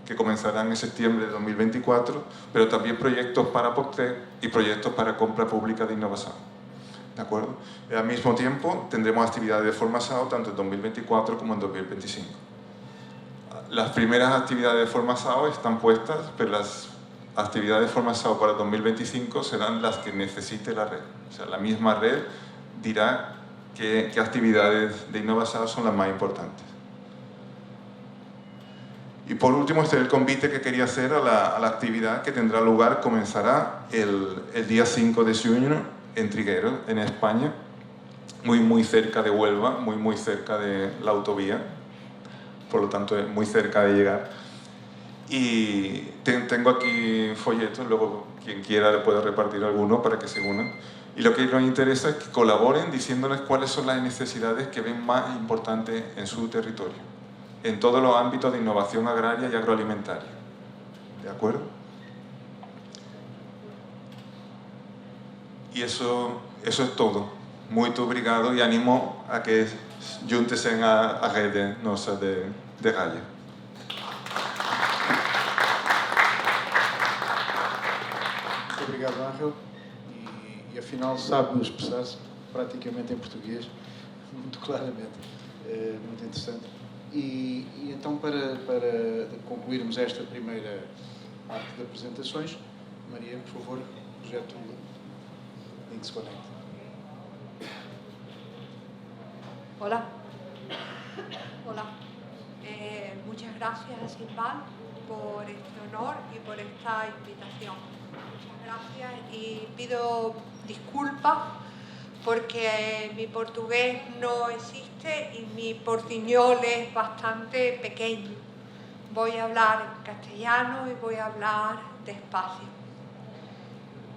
que comenzarán en septiembre de 2024, pero también proyectos para POCTEC y proyectos para compra pública de innovación. ¿De acuerdo? Y al mismo tiempo tendremos actividades de formación tanto en 2024 como en 2025. Las primeras actividades de formación están puestas, pero las actividades de formación para 2025 serán las que necesite la red. O sea, la misma red dirá qué actividades de innovación son las más importantes. Y por último, este es el convite que quería hacer a la actividad que tendrá lugar, comenzará el día 5 de junio en Trigueros, en España, muy cerca de Huelva, muy cerca de la autovía, por lo tanto es muy cerca de llegar. Y tengo aquí folletos, luego quien quiera le puede repartir alguno para que se unan. Y lo que nos interesa es que colaboren diciéndoles cuáles son las necesidades que ven más importantes en su territorio, en todos los ámbitos de innovación agraria y agroalimentaria. ¿De acuerdo? Y eso es todo. Muito obrigado y animo a que juntem-se à rede nossa de Gaia. Muito obrigado, Ángel. E afinal sabe expressar-se praticamente em português, muito claramente. Muito interessante. E então, para concluirmos esta primeira parte de apresentações, Maria, por favor, projeta o link se conecta. Hola. Hola. Muchas gracias a Simbal por este honor y por esta invitación. Muchas gracias y pido disculpas porque mi portugués no existe y mi portuñol es bastante pequeño. Voy a hablar en castellano y voy a hablar despacio.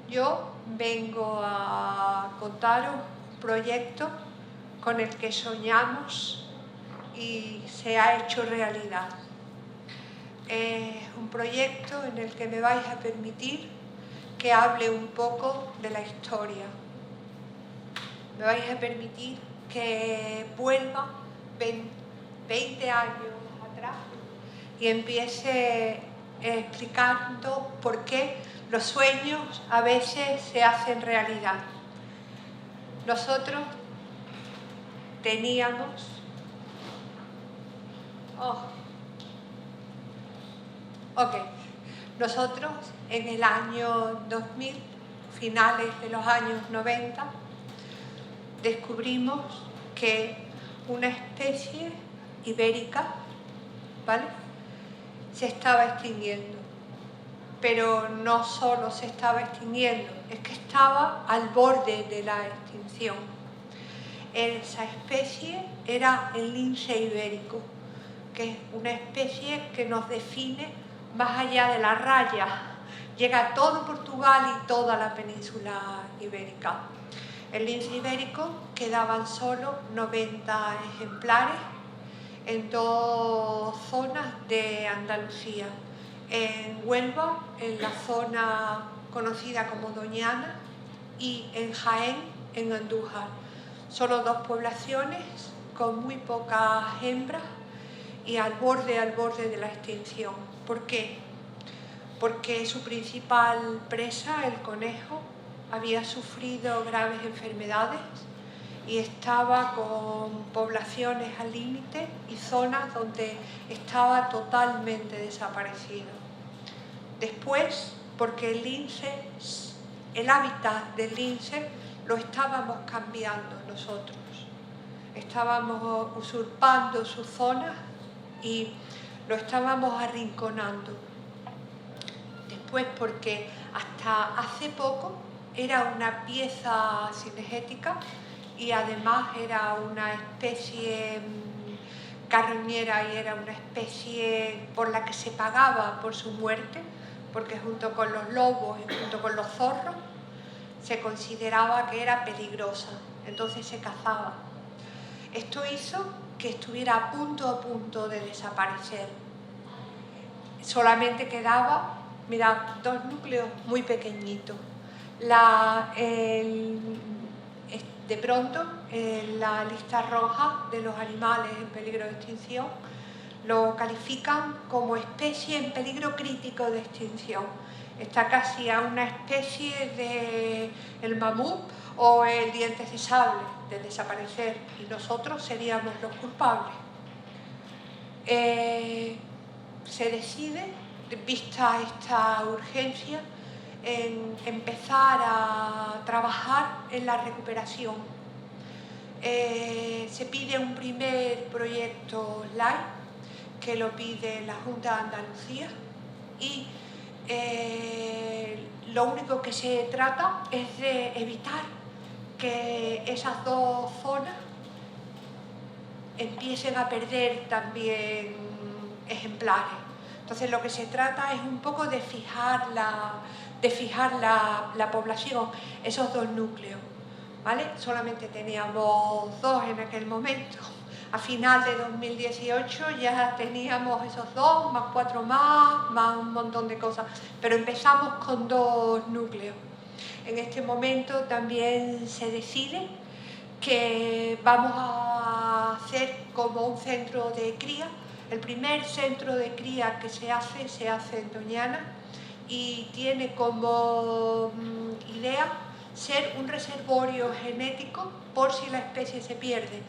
Yo vengo a contaros un proyecto con el que soñamos y se ha hecho realidad. Es un proyecto en el que me vais a permitir que hable un poco de la historia. Me vais a permitir que vuelva 20 años atrás y empiece explicando por qué los sueños a veces se hacen realidad. Nosotros teníamos... Nosotros en el año 2000, finales de los años 90, descubrimos que una especie ibérica, ¿vale?, se estaba extinguiendo. Pero no solo se estaba extinguiendo, es que estaba al borde de la extinción. Esa especie era el lince ibérico, que es una especie que nos define más allá de la raya, llega a todo Portugal y toda la península ibérica. El lince ibérico quedaban solo 90 ejemplares en 2 zonas de Andalucía, en Huelva, en la zona conocida como Doñana, y en Jaén, en Andújar. Solo 2 poblaciones con muy pocas hembras y al borde de la extinción. ¿Por qué? Porque su principal presa, el conejo, había sufrido graves enfermedades y estaba con poblaciones al límite y zonas donde estaba totalmente desaparecido. Después, porque el lince, el hábitat del lince lo estábamos cambiando nosotros. Estábamos usurpando sus zonas y lo estábamos arrinconando. Después, porque hasta hace poco era una pieza cinegética y además era una especie carroñera y era una especie por la que se pagaba por su muerte, porque junto con los lobos y junto con los zorros se consideraba que era peligrosa, entonces se cazaba. Esto hizo que estuviera a punto de desaparecer. Solamente quedaba, mirad, 2 núcleos muy pequeñitos. De pronto, la lista roja de los animales en peligro de extinción lo califican como especie en peligro crítico de extinción. Está casi a una especie de el mamut o el dientes de sable de desaparecer, y nosotros seríamos los culpables. Se decide, vista esta urgencia, en empezar a trabajar en la recuperación. Se pide un primer proyecto LIFE, que lo pide la Junta de Andalucía, y lo único que se trata es de evitar que esas 2 zonas empiecen a perder también ejemplares. Entonces lo que se trata es un poco de fijar la población, esos 2 núcleos, ¿vale? Solamente teníamos 2 en aquel momento. A final de 2018 ya teníamos esos 2, más 4 más un montón de cosas, pero empezamos con 2 núcleos. En este momento también se decide que vamos a hacer como un centro de cría. El primer centro de cría que se hace en Doñana y tiene como idea ser un reservorio genético por si la especie se pierde,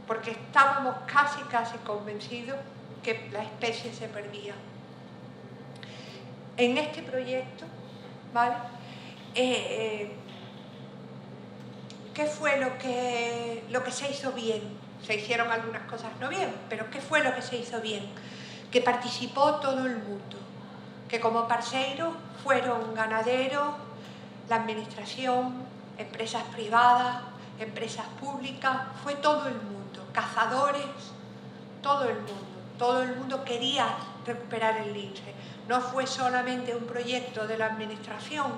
porque estábamos casi convencidos que la especie se perdía. En este proyecto, ¿vale? ¿Qué fue lo que se hizo bien? Se hicieron algunas cosas no bien, pero ¿qué fue lo que se hizo bien? Que participó todo el mundo, que como parceiros fueron ganaderos, la administración, empresas privadas, empresas públicas, fue todo el mundo, cazadores, todo el mundo quería recuperar el lince. No fue solamente un proyecto de la administración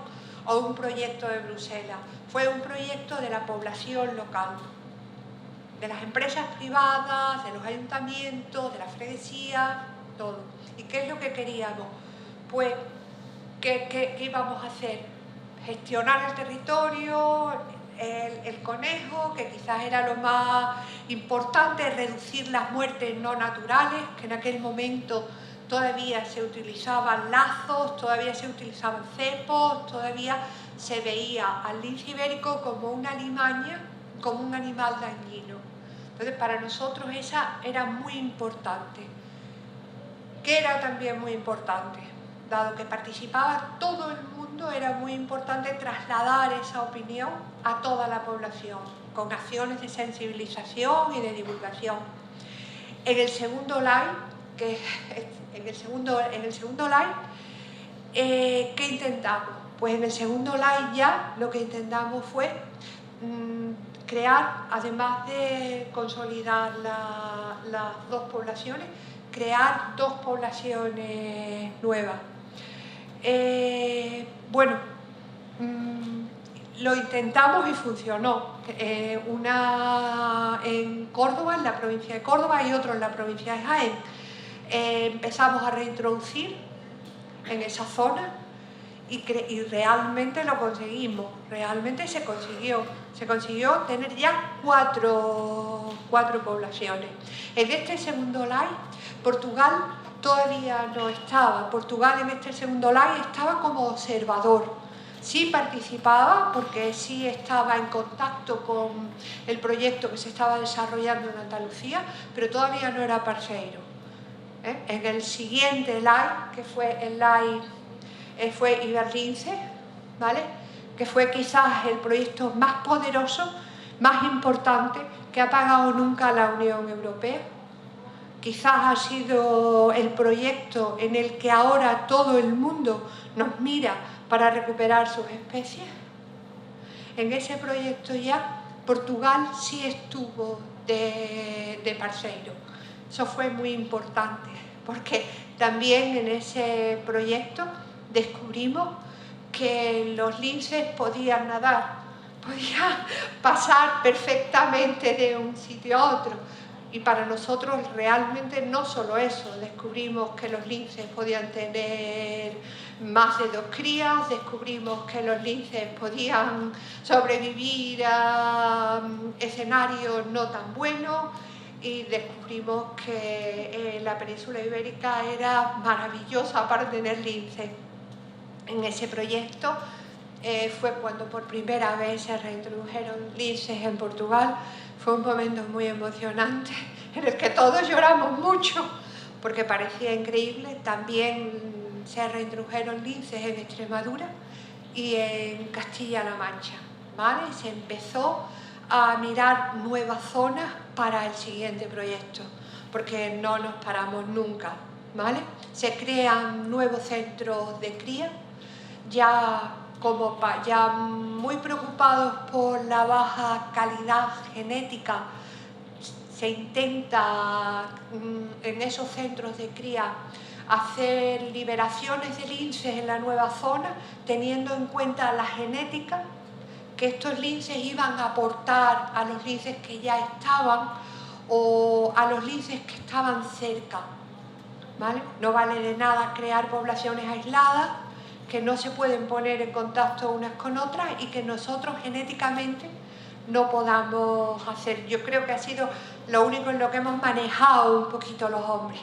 o un proyecto de Bruselas, fue un proyecto de la población local, de las empresas privadas, de los ayuntamientos, de la freguesía, todo. ¿Y qué es lo que queríamos? Pues, ¿qué íbamos a hacer? Gestionar el territorio, el conejo, que quizás era lo más importante, reducir las muertes no naturales, que en aquel momento todavía se utilizaban lazos, todavía se utilizaban cepos, todavía se veía al lince ibérico como una alimaña, como un animal dañino. Entonces, para nosotros esa era muy importante. ¿Qué era también muy importante? Dado que participaba todo el mundo, era muy importante trasladar esa opinión a toda la población, con acciones de sensibilización y de divulgación. En el segundo live, ¿qué intentamos? Pues en el segundo live ya lo que intentamos fue crear, además de consolidar las 2 poblaciones, crear 2 poblaciones nuevas. Bueno, lo intentamos y funcionó. Una en Córdoba, en la provincia de Córdoba, y otro en la provincia de Jaén. Empezamos a reintroducir en esa zona y realmente lo conseguimos, realmente se consiguió tener ya cuatro poblaciones. En este segundo live, Portugal todavía no estaba. Portugal en este segundo live estaba como observador. Sí participaba porque sí estaba en contacto con el proyecto que se estaba desarrollando en Andalucía, pero todavía no era parceiro. En el siguiente live, que fue el live fue Iberlince, ¿vale? Que fue quizás el proyecto más poderoso, más importante que ha pagado nunca la Unión Europea. Quizás ha sido el proyecto en el que ahora todo el mundo nos mira para recuperar sus especies. En ese proyecto ya Portugal sí estuvo de parceiro. Eso fue muy importante, porque también en ese proyecto descubrimos que los linces podían nadar, podían pasar perfectamente de un sitio a otro. Y para nosotros realmente no solo eso, descubrimos que los linces podían tener más de 2 crías, descubrimos que los linces podían sobrevivir a escenarios no tan buenos, y descubrimos que la península ibérica era maravillosa para tener linces. En ese proyecto fue cuando por primera vez se reintrodujeron linces en Portugal. Fue un momento muy emocionante en el que todos lloramos mucho porque parecía increíble. También se reintrodujeron linces en Extremadura y en Castilla-La Mancha, ¿vale? Se empezó a mirar nuevas zonas para el siguiente proyecto, porque no nos paramos nunca, ¿vale? Se crean nuevos centros de cría, ya muy preocupados por la baja calidad genética. Se intenta en esos centros de cría hacer liberaciones de linces en la nueva zona, teniendo en cuenta la genética que estos linces iban a aportar a los linces que ya estaban o a los linces que estaban cerca, ¿vale? No vale de nada crear poblaciones aisladas que no se pueden poner en contacto unas con otras y que nosotros genéticamente no podamos hacer. Yo creo que ha sido lo único en lo que hemos manejado un poquito los hombres,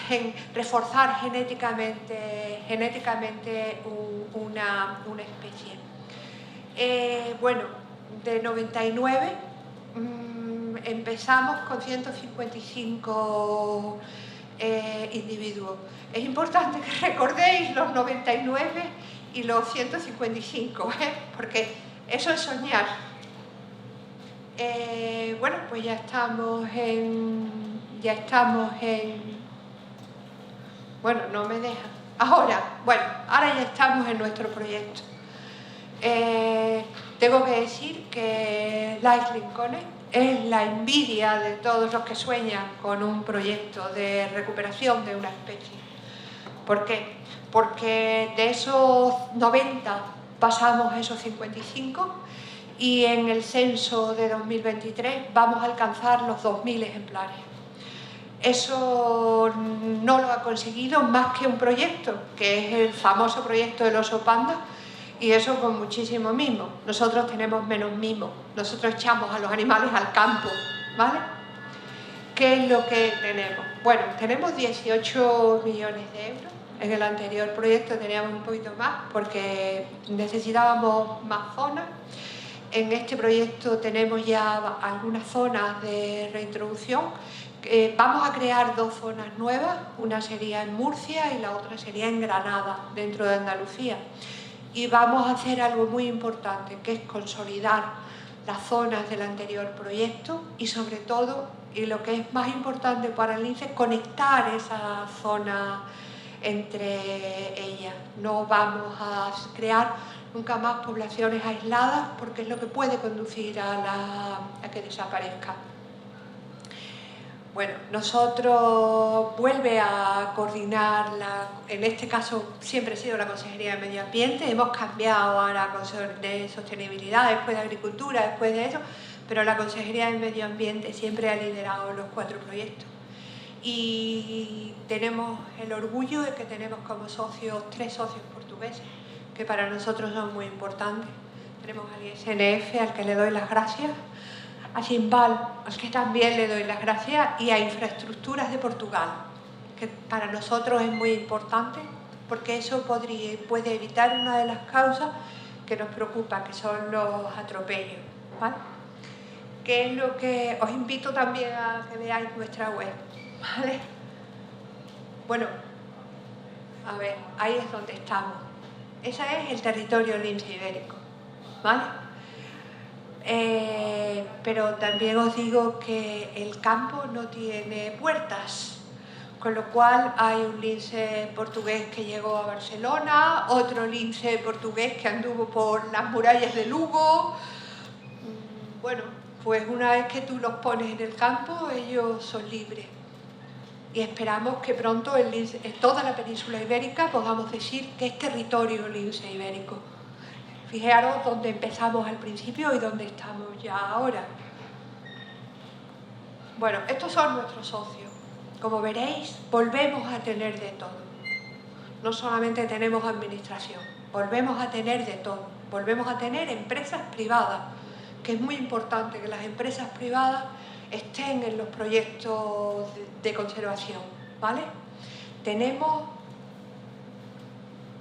en reforzar genéticamente una especie. Bueno, de 99 empezamos con 155 individuos. Es importante que recordéis los 99 y los 155, porque eso es soñar. Bueno, pues ya estamos en... Bueno, no me deja. Ahora ya estamos en nuestro proyecto. Tengo que decir que Life Link Connect es la envidia de todos los que sueñan con un proyecto de recuperación de una especie. ¿Por qué? Porque de esos 90 pasamos a esos 55 y en el censo de 2023 vamos a alcanzar los 2.000 ejemplares. Eso no lo ha conseguido más que un proyecto, que es el famoso proyecto del oso panda, y eso con muchísimo mimo. Nosotros tenemos menos mimo, nosotros echamos a los animales al campo, ¿vale? ¿Qué es lo que tenemos? Bueno, tenemos 18 millones de euros. En el anterior proyecto teníamos un poquito más porque necesitábamos más zonas. En este proyecto tenemos ya algunas zonas de reintroducción. Vamos a crear 2 zonas nuevas, una sería en Murcia y la otra sería en Granada, dentro de Andalucía. Y vamos a hacer algo muy importante, que es consolidar las zonas del anterior proyecto y sobre todo, y lo que es más importante para el lince, conectar esa zona entre ellas. No vamos a crear nunca más poblaciones aisladas porque es lo que puede conducir a que desaparezca. Bueno, nosotros vuelve a coordinar, en este caso siempre ha sido la Consejería de Medio Ambiente, hemos cambiado ahora de sostenibilidad, después de agricultura, después de eso, pero la Consejería de Medio Ambiente siempre ha liderado los 4 proyectos. Y tenemos el orgullo de que tenemos como socios 3 socios portugueses, que para nosotros son muy importantes. Tenemos al ISNF, al que le doy las gracias, a Simbal, al que también le doy las gracias, y a Infraestructuras de Portugal, que para nosotros es muy importante, porque eso puede evitar una de las causas que nos preocupa, que son los atropellos, ¿vale? Que es lo que os invito también a que veáis nuestra web, ¿vale? Bueno, a ver, ahí es donde estamos. Ese es el territorio lince ibérico, ¿vale? Pero también os digo que el campo no tiene puertas, con lo cual hay un lince portugués que llegó a Barcelona, otro lince portugués que anduvo por las murallas de Lugo. Bueno, pues una vez que tú los pones en el campo, ellos son libres. Y esperamos que pronto en toda la península ibérica podamos decir que es territorio lince ibérico. Fijaros dónde empezamos al principio y dónde estamos ya ahora. Bueno, estos son nuestros socios. Como veréis, volvemos a tener de todo. No solamente tenemos administración, volvemos a tener de todo. Volvemos a tener empresas privadas, que es muy importante que las empresas privadas estén en los proyectos de conservación, ¿vale? Tenemos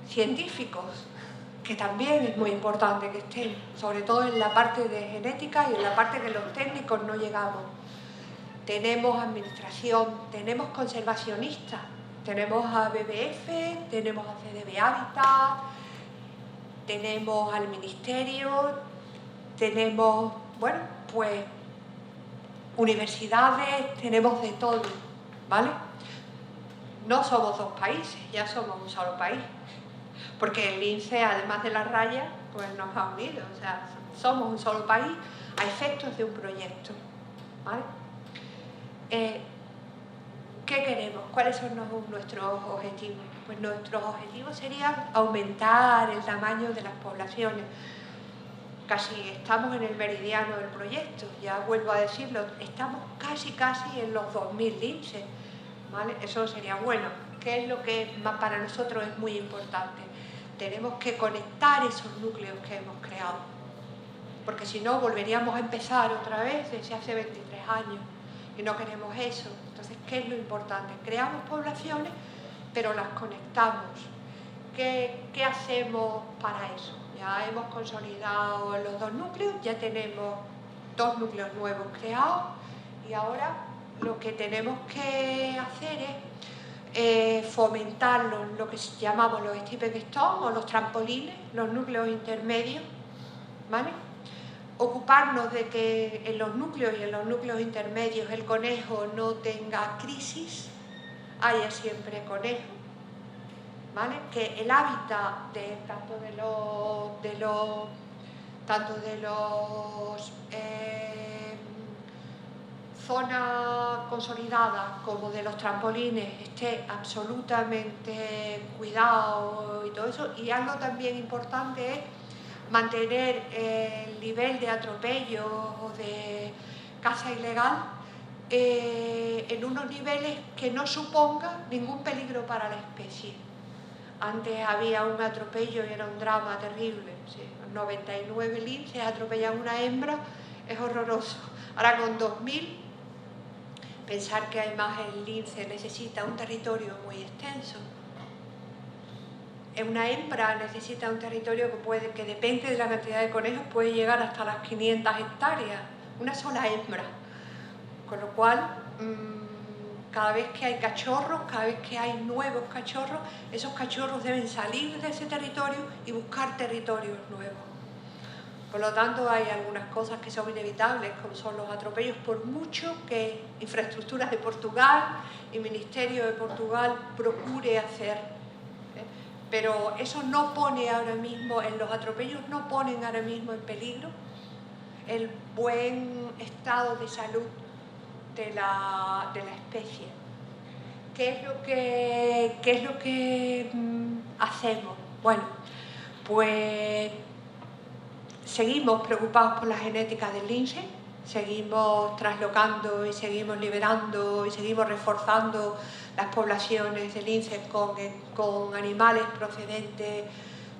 científicos, que también es muy importante que estén, sobre todo en la parte de genética y en la parte que los técnicos no llegamos. Tenemos administración, tenemos conservacionistas, tenemos a BBF, tenemos a CDB Habitat, tenemos al Ministerio, tenemos, bueno, pues universidades, tenemos de todo, ¿vale? No somos 2 países, ya somos un solo país. Porque el lince, además de las rayas, pues nos ha unido. O sea, somos un solo país a efectos de un proyecto, ¿vale? ¿Qué queremos? ¿Cuáles son nuestros objetivos? Pues nuestros objetivos serían aumentar el tamaño de las poblaciones. Casi estamos en el meridiano del proyecto, ya vuelvo a decirlo, estamos casi en los 2000 linces, ¿vale? Eso sería bueno. ¿Qué es lo que para nosotros es muy importante? Tenemos que conectar esos núcleos que hemos creado, porque si no volveríamos a empezar otra vez desde hace 23 años y no queremos eso. Entonces, ¿qué es lo importante? Creamos poblaciones, pero las conectamos. ¿Qué hacemos para eso? Ya hemos consolidado los 2 núcleos, ya tenemos 2 núcleos nuevos creados y ahora lo que tenemos que hacer es fomentar lo que llamamos los stepping stones o los trampolines, los núcleos intermedios, ¿vale? Ocuparnos de que en los núcleos y en los núcleos intermedios el conejo no tenga crisis, haya siempre conejo, ¿vale? Que el hábitat tanto de los zonas consolidadas como de los trampolines esté absolutamente cuidado y todo eso. Y algo también importante es mantener el nivel de atropello o de caza ilegal en unos niveles que no suponga ningún peligro para la especie. Antes había un atropello y era un drama terrible. Sí, 99 linces atropellan una hembra, es horroroso. Ahora con 2000, pensar que además el lince necesita un territorio muy extenso. Una hembra necesita un territorio que depende de la cantidad de conejos, puede llegar hasta las 500 hectáreas, una sola hembra. Con lo cual, cada vez que hay cachorros, cada vez que hay nuevos cachorros, esos cachorros deben salir de ese territorio y buscar territorios nuevos. Por lo tanto, hay algunas cosas que son inevitables, como son los atropellos, por mucho que Infraestructuras de Portugal y Ministerio de Portugal procure hacer. Pero eso no pone ahora mismo, los atropellos no ponen ahora mismo en peligro el buen estado de salud de la especie. ¿Qué es lo que hacemos? Bueno, pues seguimos preocupados por la genética del lince, seguimos traslocando y seguimos liberando y seguimos reforzando las poblaciones de linces con animales procedentes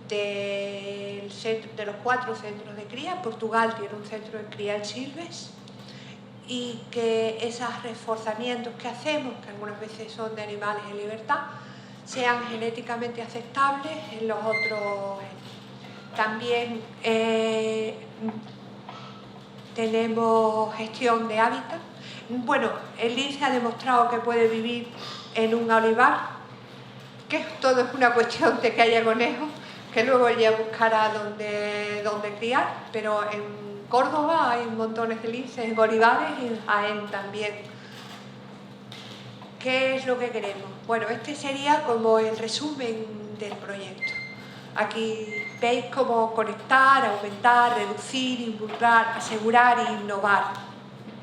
de los 4 centros de cría. Portugal tiene un centro de cría en Silves, y que esos reforzamientos que hacemos, que algunas veces son de animales en libertad, sean genéticamente aceptables en los otros. También tenemos gestión de hábitat. Bueno, el lince ha demostrado que puede vivir en un olivar, que todo es una cuestión de que haya conejos, que luego ella buscará dónde criar, pero en Córdoba hay montones de linces, en olivares y en Jaén también. ¿Qué es lo que queremos? Bueno, este sería como el resumen del proyecto. Aquí veis cómo conectar, aumentar, reducir, involucrar, asegurar e innovar,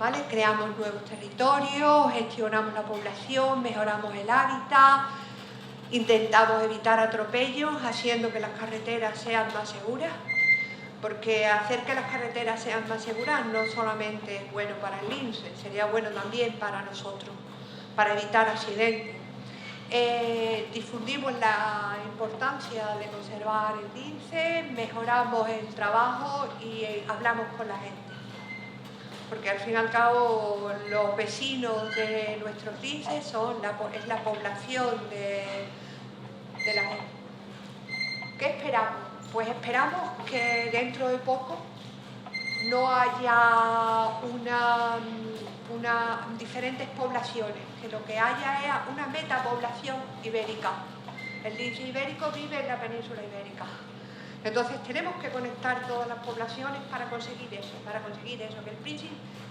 ¿vale? Creamos nuevos territorios, gestionamos la población, mejoramos el hábitat, intentamos evitar atropellos, haciendo que las carreteras sean más seguras, porque hacer que las carreteras sean más seguras no solamente es bueno para el lince, sería bueno también para nosotros, para evitar accidentes. Difundimos la importancia de conservar el lince, mejoramos el trabajo y hablamos con la gente, porque al fin y al cabo los vecinos de nuestros linces es la población de la gente. ¿Qué esperamos? Pues esperamos que dentro de poco no haya diferentes poblaciones, que lo que haya es una metapoblación ibérica. El lince ibérico vive en la península ibérica. Entonces tenemos que conectar todas las poblaciones para conseguir eso,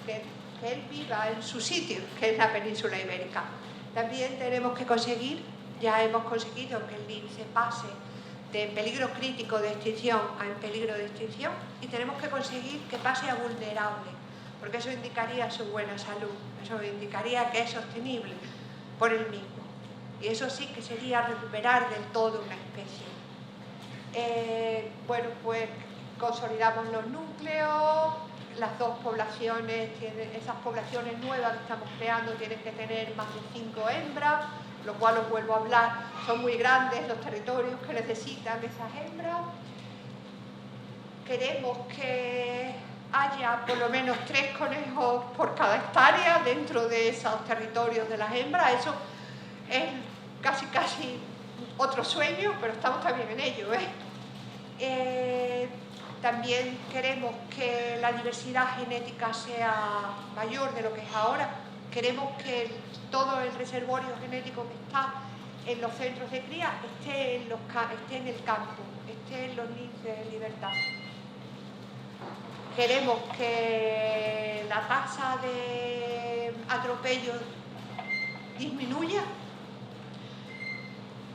que él viva en su sitio, que es la península ibérica. También tenemos que conseguir, ya hemos conseguido que el lince pase de peligro crítico de extinción a en peligro de extinción, y tenemos que conseguir que pase a vulnerable, porque eso indicaría su buena salud, eso indicaría que es sostenible por él mismo, y eso sí que sería recuperar del todo una especie. Bueno, pues consolidamos los núcleos, las dos poblaciones, esas poblaciones nuevas que estamos creando tienen que tener más de 5 hembras, lo cual os vuelvo a hablar, son muy grandes los territorios que necesitan esas hembras. Queremos que haya por lo menos 3 conejos por cada hectárea dentro de esos territorios de las hembras. Eso es casi otro sueño, pero estamos también en ello, También queremos que la diversidad genética sea mayor de lo que es ahora. Queremos que todo el reservorio genético que está en los centros de cría esté en el campo, esté en los linces en libertad. Queremos que la tasa de atropellos disminuya.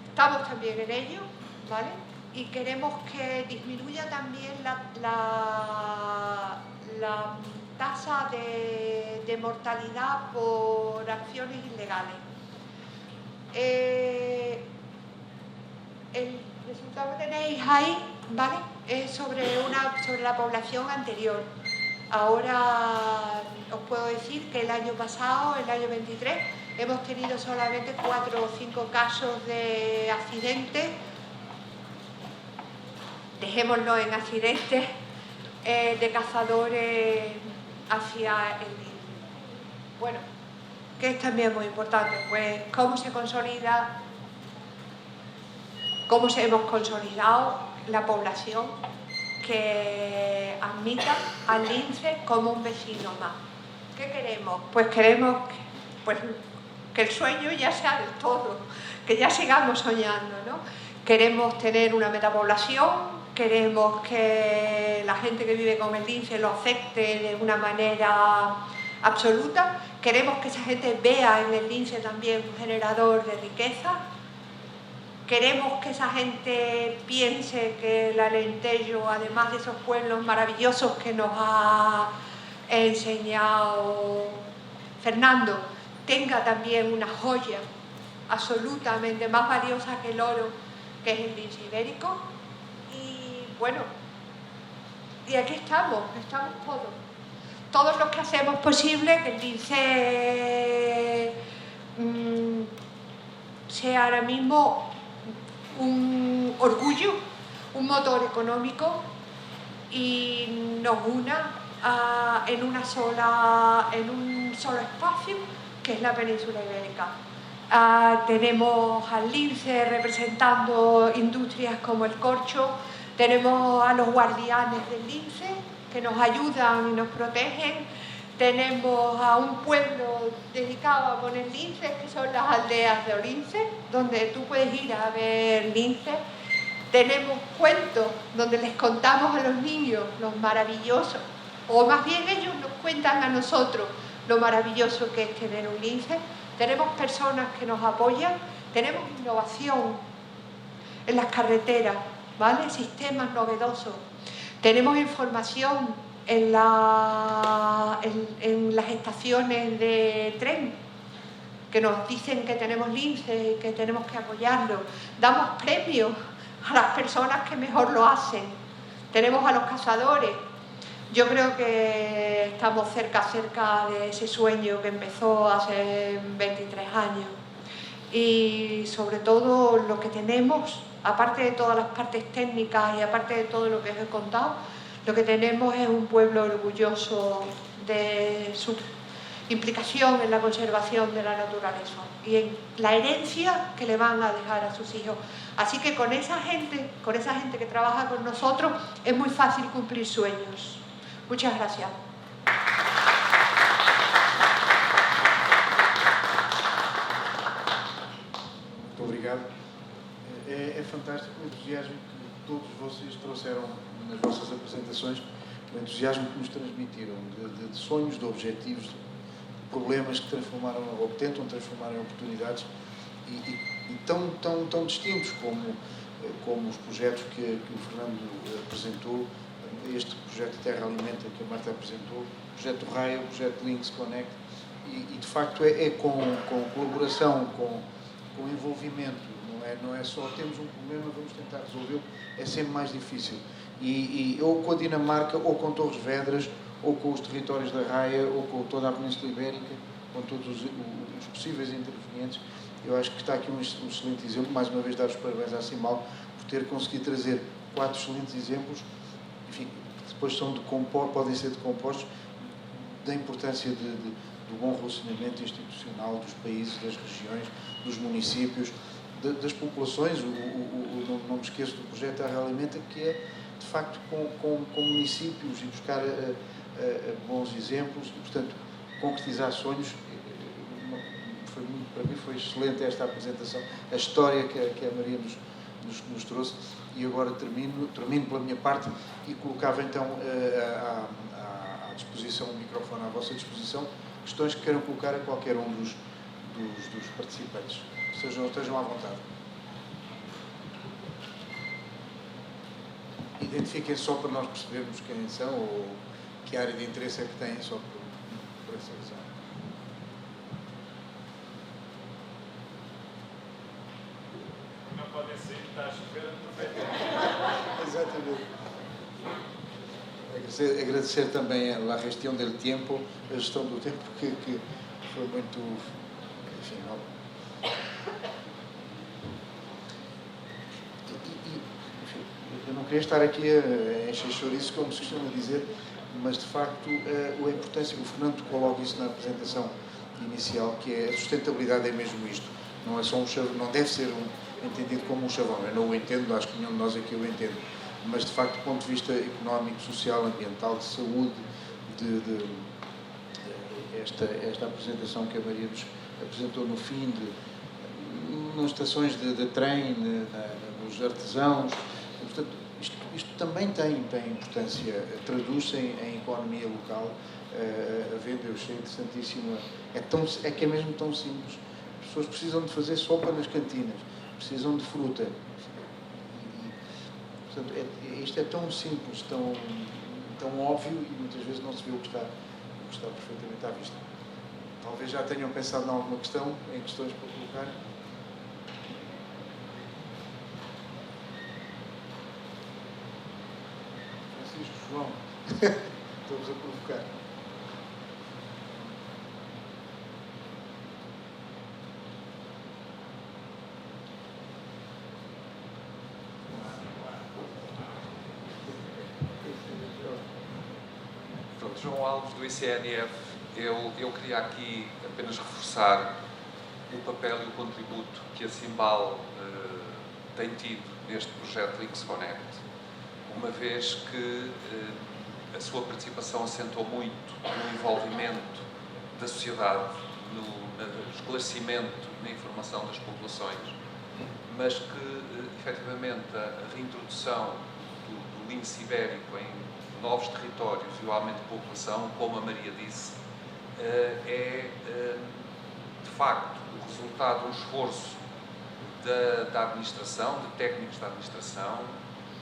Estamos también en ello, ¿vale? Y queremos que disminuya también la tasa de mortalidad por acciones ilegales. El resultado que tenéis ahí, ¿vale?, es sobre la población anterior. Ahora os puedo decir que el año pasado, el año 23, hemos tenido solamente 4 o 5 casos de accidentes, dejémoslo en accidentes, de cazadores hacia el lince. Bueno, que es también muy importante, pues cómo hemos consolidado la población que admita al lince como un vecino más. ¿Qué queremos? Pues queremos que el sueño ya sea del todo, que ya sigamos soñando, ¿no? Queremos tener una metapoblación, queremos que la gente que vive con el lince lo acepte de una manera absoluta, queremos que esa gente vea en el lince también un generador de riqueza, queremos que esa gente piense que el Alentejo, además de esos pueblos maravillosos que nos ha enseñado Fernando tenga también una joya absolutamente más valiosa que el oro, que es el lince ibérico. Y bueno, y aquí estamos todos los que hacemos posible que el lince sea ahora mismo un orgullo, un motor económico y nos una en un solo espacio, que es la península ibérica. Tenemos al lince representando industrias como el corcho, tenemos a los guardianes del lince que nos ayudan y nos protegen, tenemos a un pueblo dedicado a poner linces, que son las aldeas de Olince, donde tú puedes ir a ver linces. Tenemos cuentos donde les contamos a los niños lo maravilloso, o más bien ellos nos cuentan a nosotros lo maravilloso que es tener un lince. Tenemos personas que nos apoyan, tenemos innovación en las carreteras, ¿vale? Sistemas novedosos. Tenemos información en las estaciones de tren, que nos dicen que tenemos lince y que tenemos que apoyarlo. Damos premios a las personas que mejor lo hacen. Tenemos a los cazadores. Yo creo que estamos cerca de ese sueño que empezó hace 23 años. Y sobre todo lo que tenemos, aparte de todas las partes técnicas y aparte de todo lo que os he contado, lo que tenemos es un pueblo orgulloso de su implicación en la conservación de la naturaleza y en la herencia que le van a dejar a sus hijos. Así que con esa gente que trabaja con nosotros, es muy fácil cumplir sueños. Muchas gracias. Muito obrigado. É fantástico o entusiasmo que todos vocês trouxeram nas vossas apresentações, o entusiasmo que nos transmitiram de sonhos, de objetivos, de problemas que transformaram ou tentam transformar em oportunidades e tão distintos como os projetos que o Fernando apresentou, este projeto Terra Alimenta que a Marta apresentou, o projeto Raia, o projeto Links Connect e de facto é com colaboração, com envolvimento, não é só temos um problema, vamos tentar resolvê-lo, é sempre mais difícil. E ou com a Dinamarca, ou com Torres Vedras, ou com os territórios da Raia, ou com toda a Península Ibérica, com todos os possíveis intervenientes, eu acho que está aqui um excelente exemplo. Mais uma vez, dar os parabéns à Simbal por ter conseguido trazer 4 excelentes exemplos, enfim, que depois podem ser decompostos, da importância do bom relacionamento institucional dos países, das regiões, dos municípios, das populações. Não me esqueço do projeto Terra Alimenta, que é, de facto, com municípios e buscar bons exemplos e, portanto, concretizar sonhos. Para mim foi excelente esta apresentação, a história que a Maria nos trouxe. E agora termino pela minha parte e colocava então à disposição, o microfone à vossa disposição, questões que queiram colocar a qualquer um dos participantes. Estejam à vontade. Identifiquem só para nós percebermos quem são ou que área de interesse é que têm, só por essa razão. Não podem sair, está a chover, Exatamente. Agradecer também a gestão do tempo, a gestão do tempo que foi muito, enfim, eu não queria estar aqui a encher chouriço, como se costuma dizer, mas de facto a importância, o Fernando coloca isso na apresentação inicial, que é a sustentabilidade é mesmo isto. Não é só um chavão, não deve ser entendido como um chavão. Eu não o entendo, acho que nenhum de nós aqui o entende. Mas de facto, do ponto de vista económico, social, ambiental, de saúde, esta apresentação que a Maria nos apresentou no fim, nas estações de trem, nos artesãos, portanto, isto também tem importância, traduz-se em economia local. A venda, eu achei interessantíssimo, é que é mesmo tão simples. As pessoas precisam de fazer sopa nas cantinas, precisam de fruta. Portanto, isto é tão simples, tão óbvio e muitas vezes não se vê o que está perfeitamente à vista. Talvez já tenham pensado em alguma questão, em questões para colocar. Francisco, João, estamos a provocar. Pronto, João Alves, do ICNF. Eu queria aqui apenas reforçar o papel e o contributo que a Simbal tem tido neste projeto Links Connect, uma vez que a sua participação assentou muito no envolvimento da sociedade, no esclarecimento, na informação das populações, mas que, efetivamente, a reintrodução do lince ibérico em novos territórios e o aumento de população, como a Maria disse, é, de facto, o resultado de um esforço da administração, de técnicos da administração,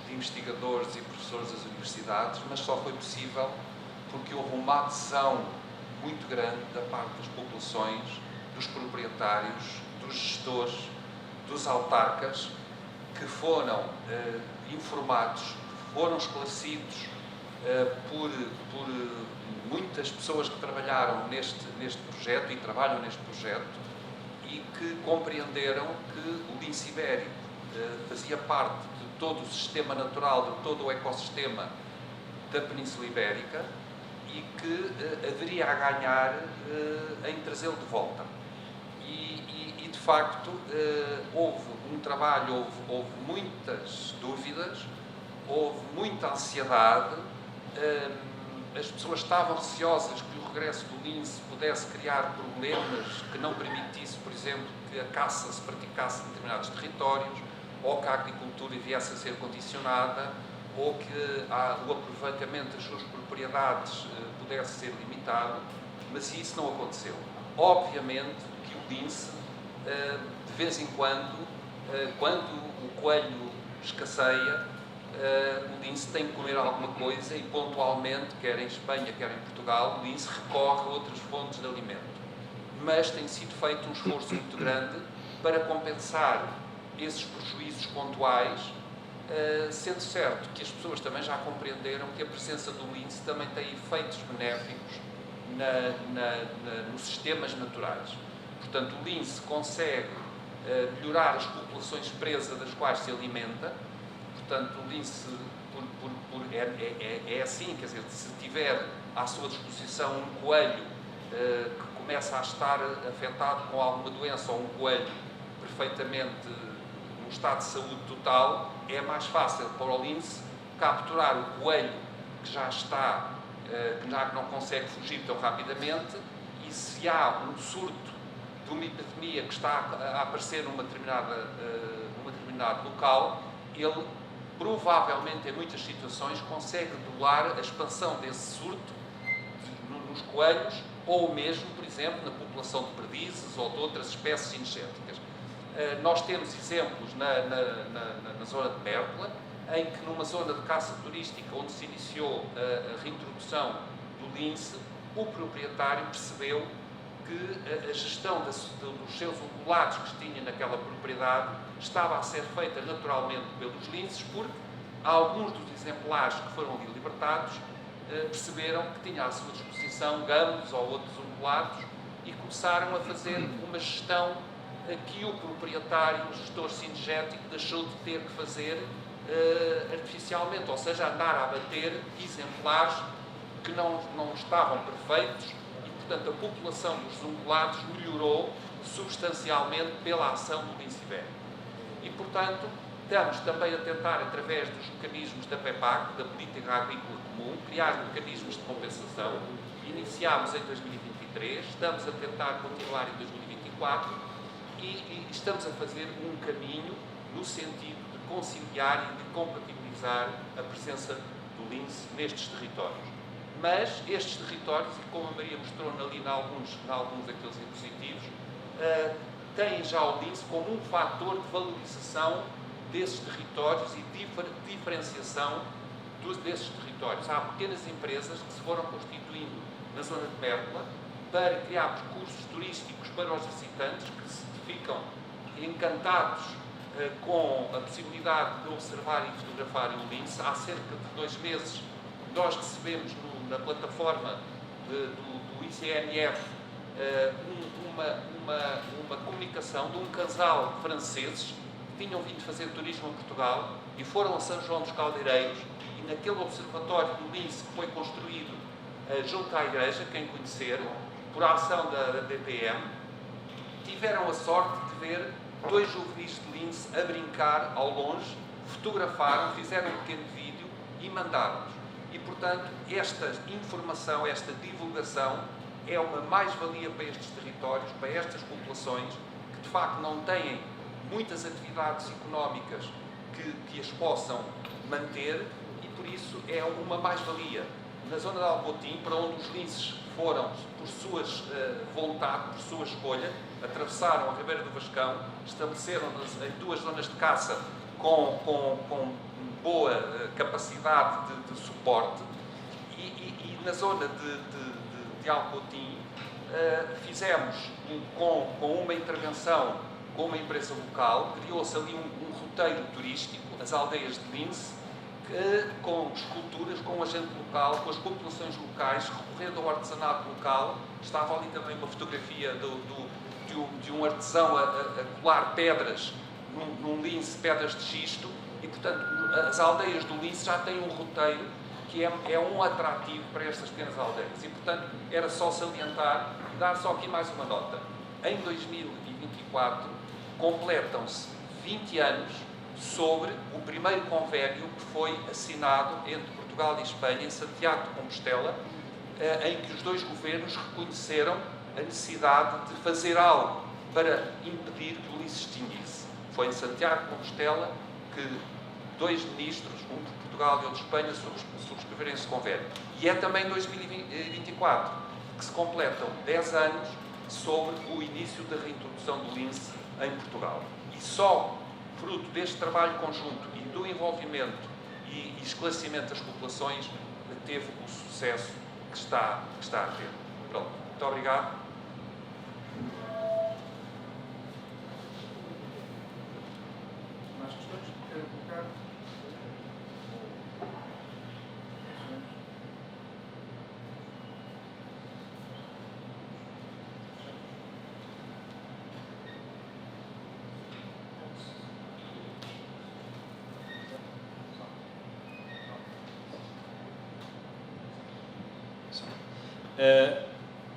de investigadores e professores das universidades, mas só foi possível porque houve uma adesão muito grande da parte das populações, dos proprietários, dos gestores, dos autarcas, que foram informados, foram esclarecidos por muitas pessoas que trabalharam neste projeto e trabalham neste projeto e que compreenderam que o lince ibérico fazia parte de todo o sistema natural, de todo o ecossistema da Península Ibérica e que haveria a ganhar em trazê-lo de volta. E de facto, houve um trabalho, houve muitas dúvidas, houve muita ansiedade, as pessoas estavam receosas que o regresso do lince pudesse criar problemas que não permitisse, por exemplo, que a caça se praticasse em determinados territórios, ou que a agricultura viesse a ser condicionada, ou que o aproveitamento das suas propriedades pudesse ser limitado, mas isso não aconteceu. Obviamente que o lince, de vez em quando o coelho escasseia, o lince tem que comer alguma coisa e pontualmente, quer em Espanha, quer em Portugal, o lince recorre a outras fontes de alimento. Mas tem sido feito um esforço muito grande para compensar esses prejuízos pontuais, sendo certo que as pessoas também já compreenderam que a presença do lince também tem efeitos benéficos nos sistemas naturais. Portanto, o lince consegue melhorar as populações presas das quais se alimenta. Portanto, o lince é assim, quer dizer, se tiver à sua disposição um coelho que começa a estar afetado com alguma doença ou um coelho perfeitamente num estado de saúde total, é mais fácil para o lince capturar o coelho que já está, que já não consegue fugir tão rapidamente, e se há um surto de uma epidemia que está a aparecer num determinado local, ele provavelmente, em muitas situações, consegue doblar a expansão desse surto nos coelhos, ou mesmo, por exemplo, na população de perdizes ou de outras espécies cinegéticas. Nós temos exemplos na zona de Mértola, em que numa zona de caça turística, onde se iniciou a reintrodução do lince, o proprietário percebeu que a gestão dos seus ungulados que se tinha naquela propriedade estava a ser feita naturalmente pelos linces, porque alguns dos exemplares que foram ali libertados perceberam que tinha à sua disposição gamos ou outros ungulados e começaram a fazer uma gestão que o proprietário, o gestor cinegético, deixou de ter que fazer artificialmente, ou seja, andar a abater exemplares que não estavam perfeitos e, portanto, a população dos ungulados melhorou substancialmente pela ação do lince ibérico. E, portanto, estamos também a tentar, através dos mecanismos da PEPAC, da Política Agrícola Comum, criar mecanismos de compensação. Iniciámos em 2023, estamos a tentar continuar em 2024 e estamos a fazer um caminho no sentido de conciliar e de compatibilizar a presença do lince nestes territórios. Mas estes territórios, e como a Maria mostrou ali em alguns daqueles diapositivos, têm já o lince como um fator de valorização desses territórios e diferenciação desses territórios. Há pequenas empresas que se foram constituindo na zona de Mértola para criar percursos turísticos para os visitantes que se ficam encantados com a possibilidade de observar e fotografarem o lince. Há cerca de 2 meses nós recebemos na plataforma do ICNF uma comunicação de um casal de franceses que tinham vindo fazer turismo em Portugal e foram a São João dos Caldeireiros, e naquele observatório do lince que foi construído junto à igreja, quem conhecer, por ação da DPM, tiveram a sorte de ver 2 juvenis de lince a brincar ao longe, fotografaram, fizeram um pequeno vídeo e mandaram-nos. E, portanto, esta informação, esta divulgação é uma mais-valia para estes territórios, para estas populações que, de facto, não têm muitas atividades económicas que as possam manter, e, por isso, é uma mais-valia. Na zona de Alcotim, para onde os linces foram, por suas vontade, por sua escolha, atravessaram a Ribeira do Vascão, estabeleceram-nos em 2 zonas de caça com boa capacidade de suporte, e na zona de Alcotim fizemos com uma intervenção com uma empresa local, criou-se ali um roteiro turístico, as aldeias de lince, com esculturas, com o agente local, com as populações locais, recorrendo ao artesanato local. Estava ali também uma fotografia de um artesão a colar pedras num lince, pedras de xisto, e, portanto, as aldeias do lince já têm um roteiro que é um atrativo para estas pequenas aldeias. E, portanto, era só salientar e dar só aqui mais uma nota. Em 2024, completam-se 20 anos sobre o primeiro convênio que foi assinado entre Portugal e Espanha, em Santiago de Compostela, em que os 2 governos reconheceram a necessidade de fazer algo para impedir que o lince se extinguisse. Foi em Santiago de Compostela que 2 ministros, um de Portugal e outro de Espanha, subscreveram esse convênio. E é também em 2024 que se completam 10 anos sobre o início da reintrodução do lince em Portugal. E só fruto deste trabalho conjunto e do envolvimento e esclarecimento das populações, teve o sucesso que está a ter. Pronto. Muito obrigado. Mais questões que queiram colocar?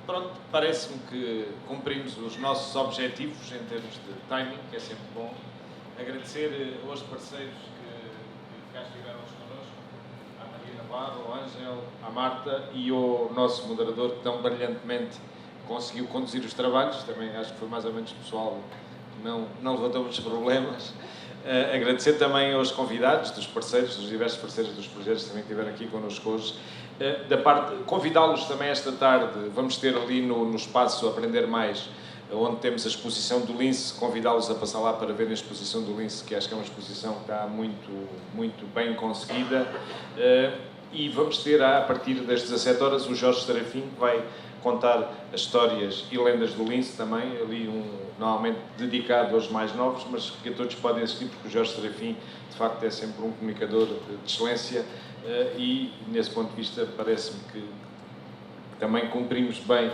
Pronto, parece-me que cumprimos os nossos objetivos em termos de timing, que é sempre bom. Agradecer aos parceiros que cá estiveram connosco, à Maria Navarro, ao Ângelo, à Marta e ao nosso moderador, que tão brilhantemente conseguiu conduzir os trabalhos. Também acho que foi mais ou menos pessoal, não levantou muitos problemas. Agradecer também aos convidados, dos parceiros, dos diversos parceiros dos projetos que também estiveram aqui connosco hoje. Da parte, convidá-los também esta tarde, vamos ter ali no espaço Aprender Mais, onde temos a exposição do lince, convidá-los a passar lá para verem a exposição do lince, que acho que é uma exposição que está muito bem conseguida. E vamos ter, a partir das 17 horas, o Jorge Serafim, que vai contar as histórias e lendas do lince também, ali normalmente dedicado aos mais novos, mas que a todos podem assistir, porque o Jorge Serafim, de facto, é sempre um comunicador de excelência, e, nesse ponto de vista, parece-me que também cumprimos bem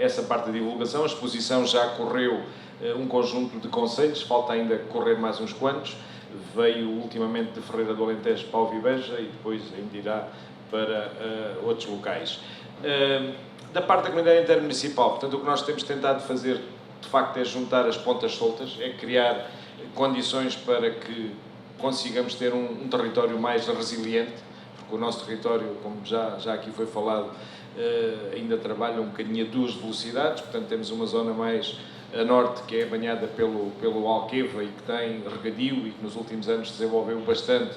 essa parte da divulgação. A exposição já correu um conjunto de concelhos, falta ainda correr mais uns quantos. Veio ultimamente de Ferreira do Alentejo para Alviveja e depois ainda irá para outros locais. Da parte da comunidade intermunicipal, portanto, o que nós temos tentado fazer, de facto, é juntar as pontas soltas, é criar condições para que consigamos ter um território mais resiliente, porque o nosso território, como já aqui foi falado, ainda trabalha um bocadinho a 2 velocidades, portanto temos uma zona mais a norte que é banhada pelo Alqueva e que tem regadio e que nos últimos anos desenvolveu bastante,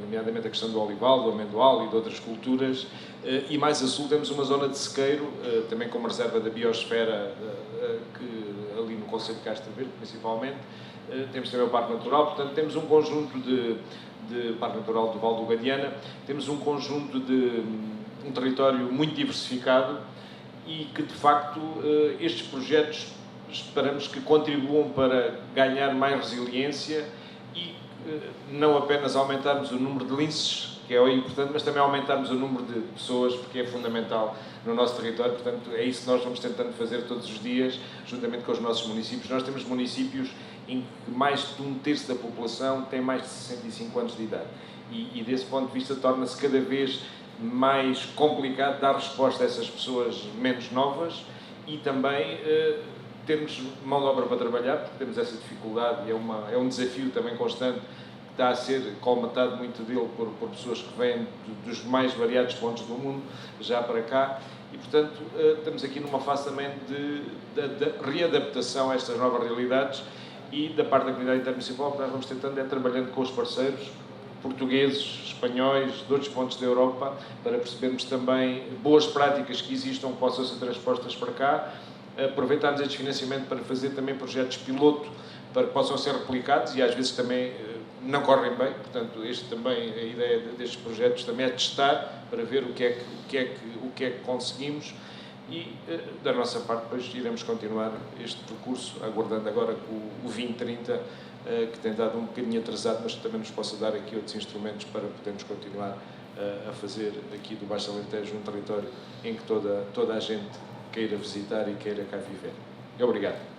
nomeadamente a questão do olival, do amendoal e de outras culturas, e mais a sul temos uma zona de sequeiro, também com uma reserva da biosfera, que ali no concelho de Castro Verde principalmente, temos também o Parque Natural, portanto temos um conjunto de Parque Natural do Val do Gadiana, temos um conjunto de um território muito diversificado e que, de facto, estes projetos esperamos que contribuam para ganhar mais resiliência e não apenas aumentarmos o número de linces, que é importante, mas também aumentarmos o número de pessoas, porque é fundamental no nosso território. Portanto, é isso que nós vamos tentando fazer todos os dias, juntamente com os nossos municípios. Nós temos municípios em que mais de 1/3 da população tem mais de 65 anos de idade. E desse ponto de vista, torna-se cada vez mais complicado dar resposta a essas pessoas menos novas e também termos mão de obra para trabalhar, porque temos essa dificuldade e é um desafio também constante, que está a ser colmatado muito dele por pessoas que vêm dos mais variados pontos do mundo, já para cá, e portanto estamos aqui numa fase também de readaptação a estas novas realidades e da parte da comunidade intermunicipal, o que nós vamos tentando é trabalhando com os parceiros portugueses, espanhóis, de outros pontos da Europa, para percebermos também boas práticas que existam, que possam ser transpostas para cá, aproveitarmos este financiamento para fazer também projetos piloto para que possam ser replicados e às vezes também não correm bem, portanto também a ideia destes projetos também é testar para ver o que é que conseguimos e da nossa parte depois iremos continuar este percurso, aguardando agora que o 2030 que tem dado um bocadinho atrasado, mas que também nos possa dar aqui outros instrumentos para podermos continuar a fazer aqui do Baixo Alentejo um território em que toda a gente queira visitar e queira cá viver. Obrigado.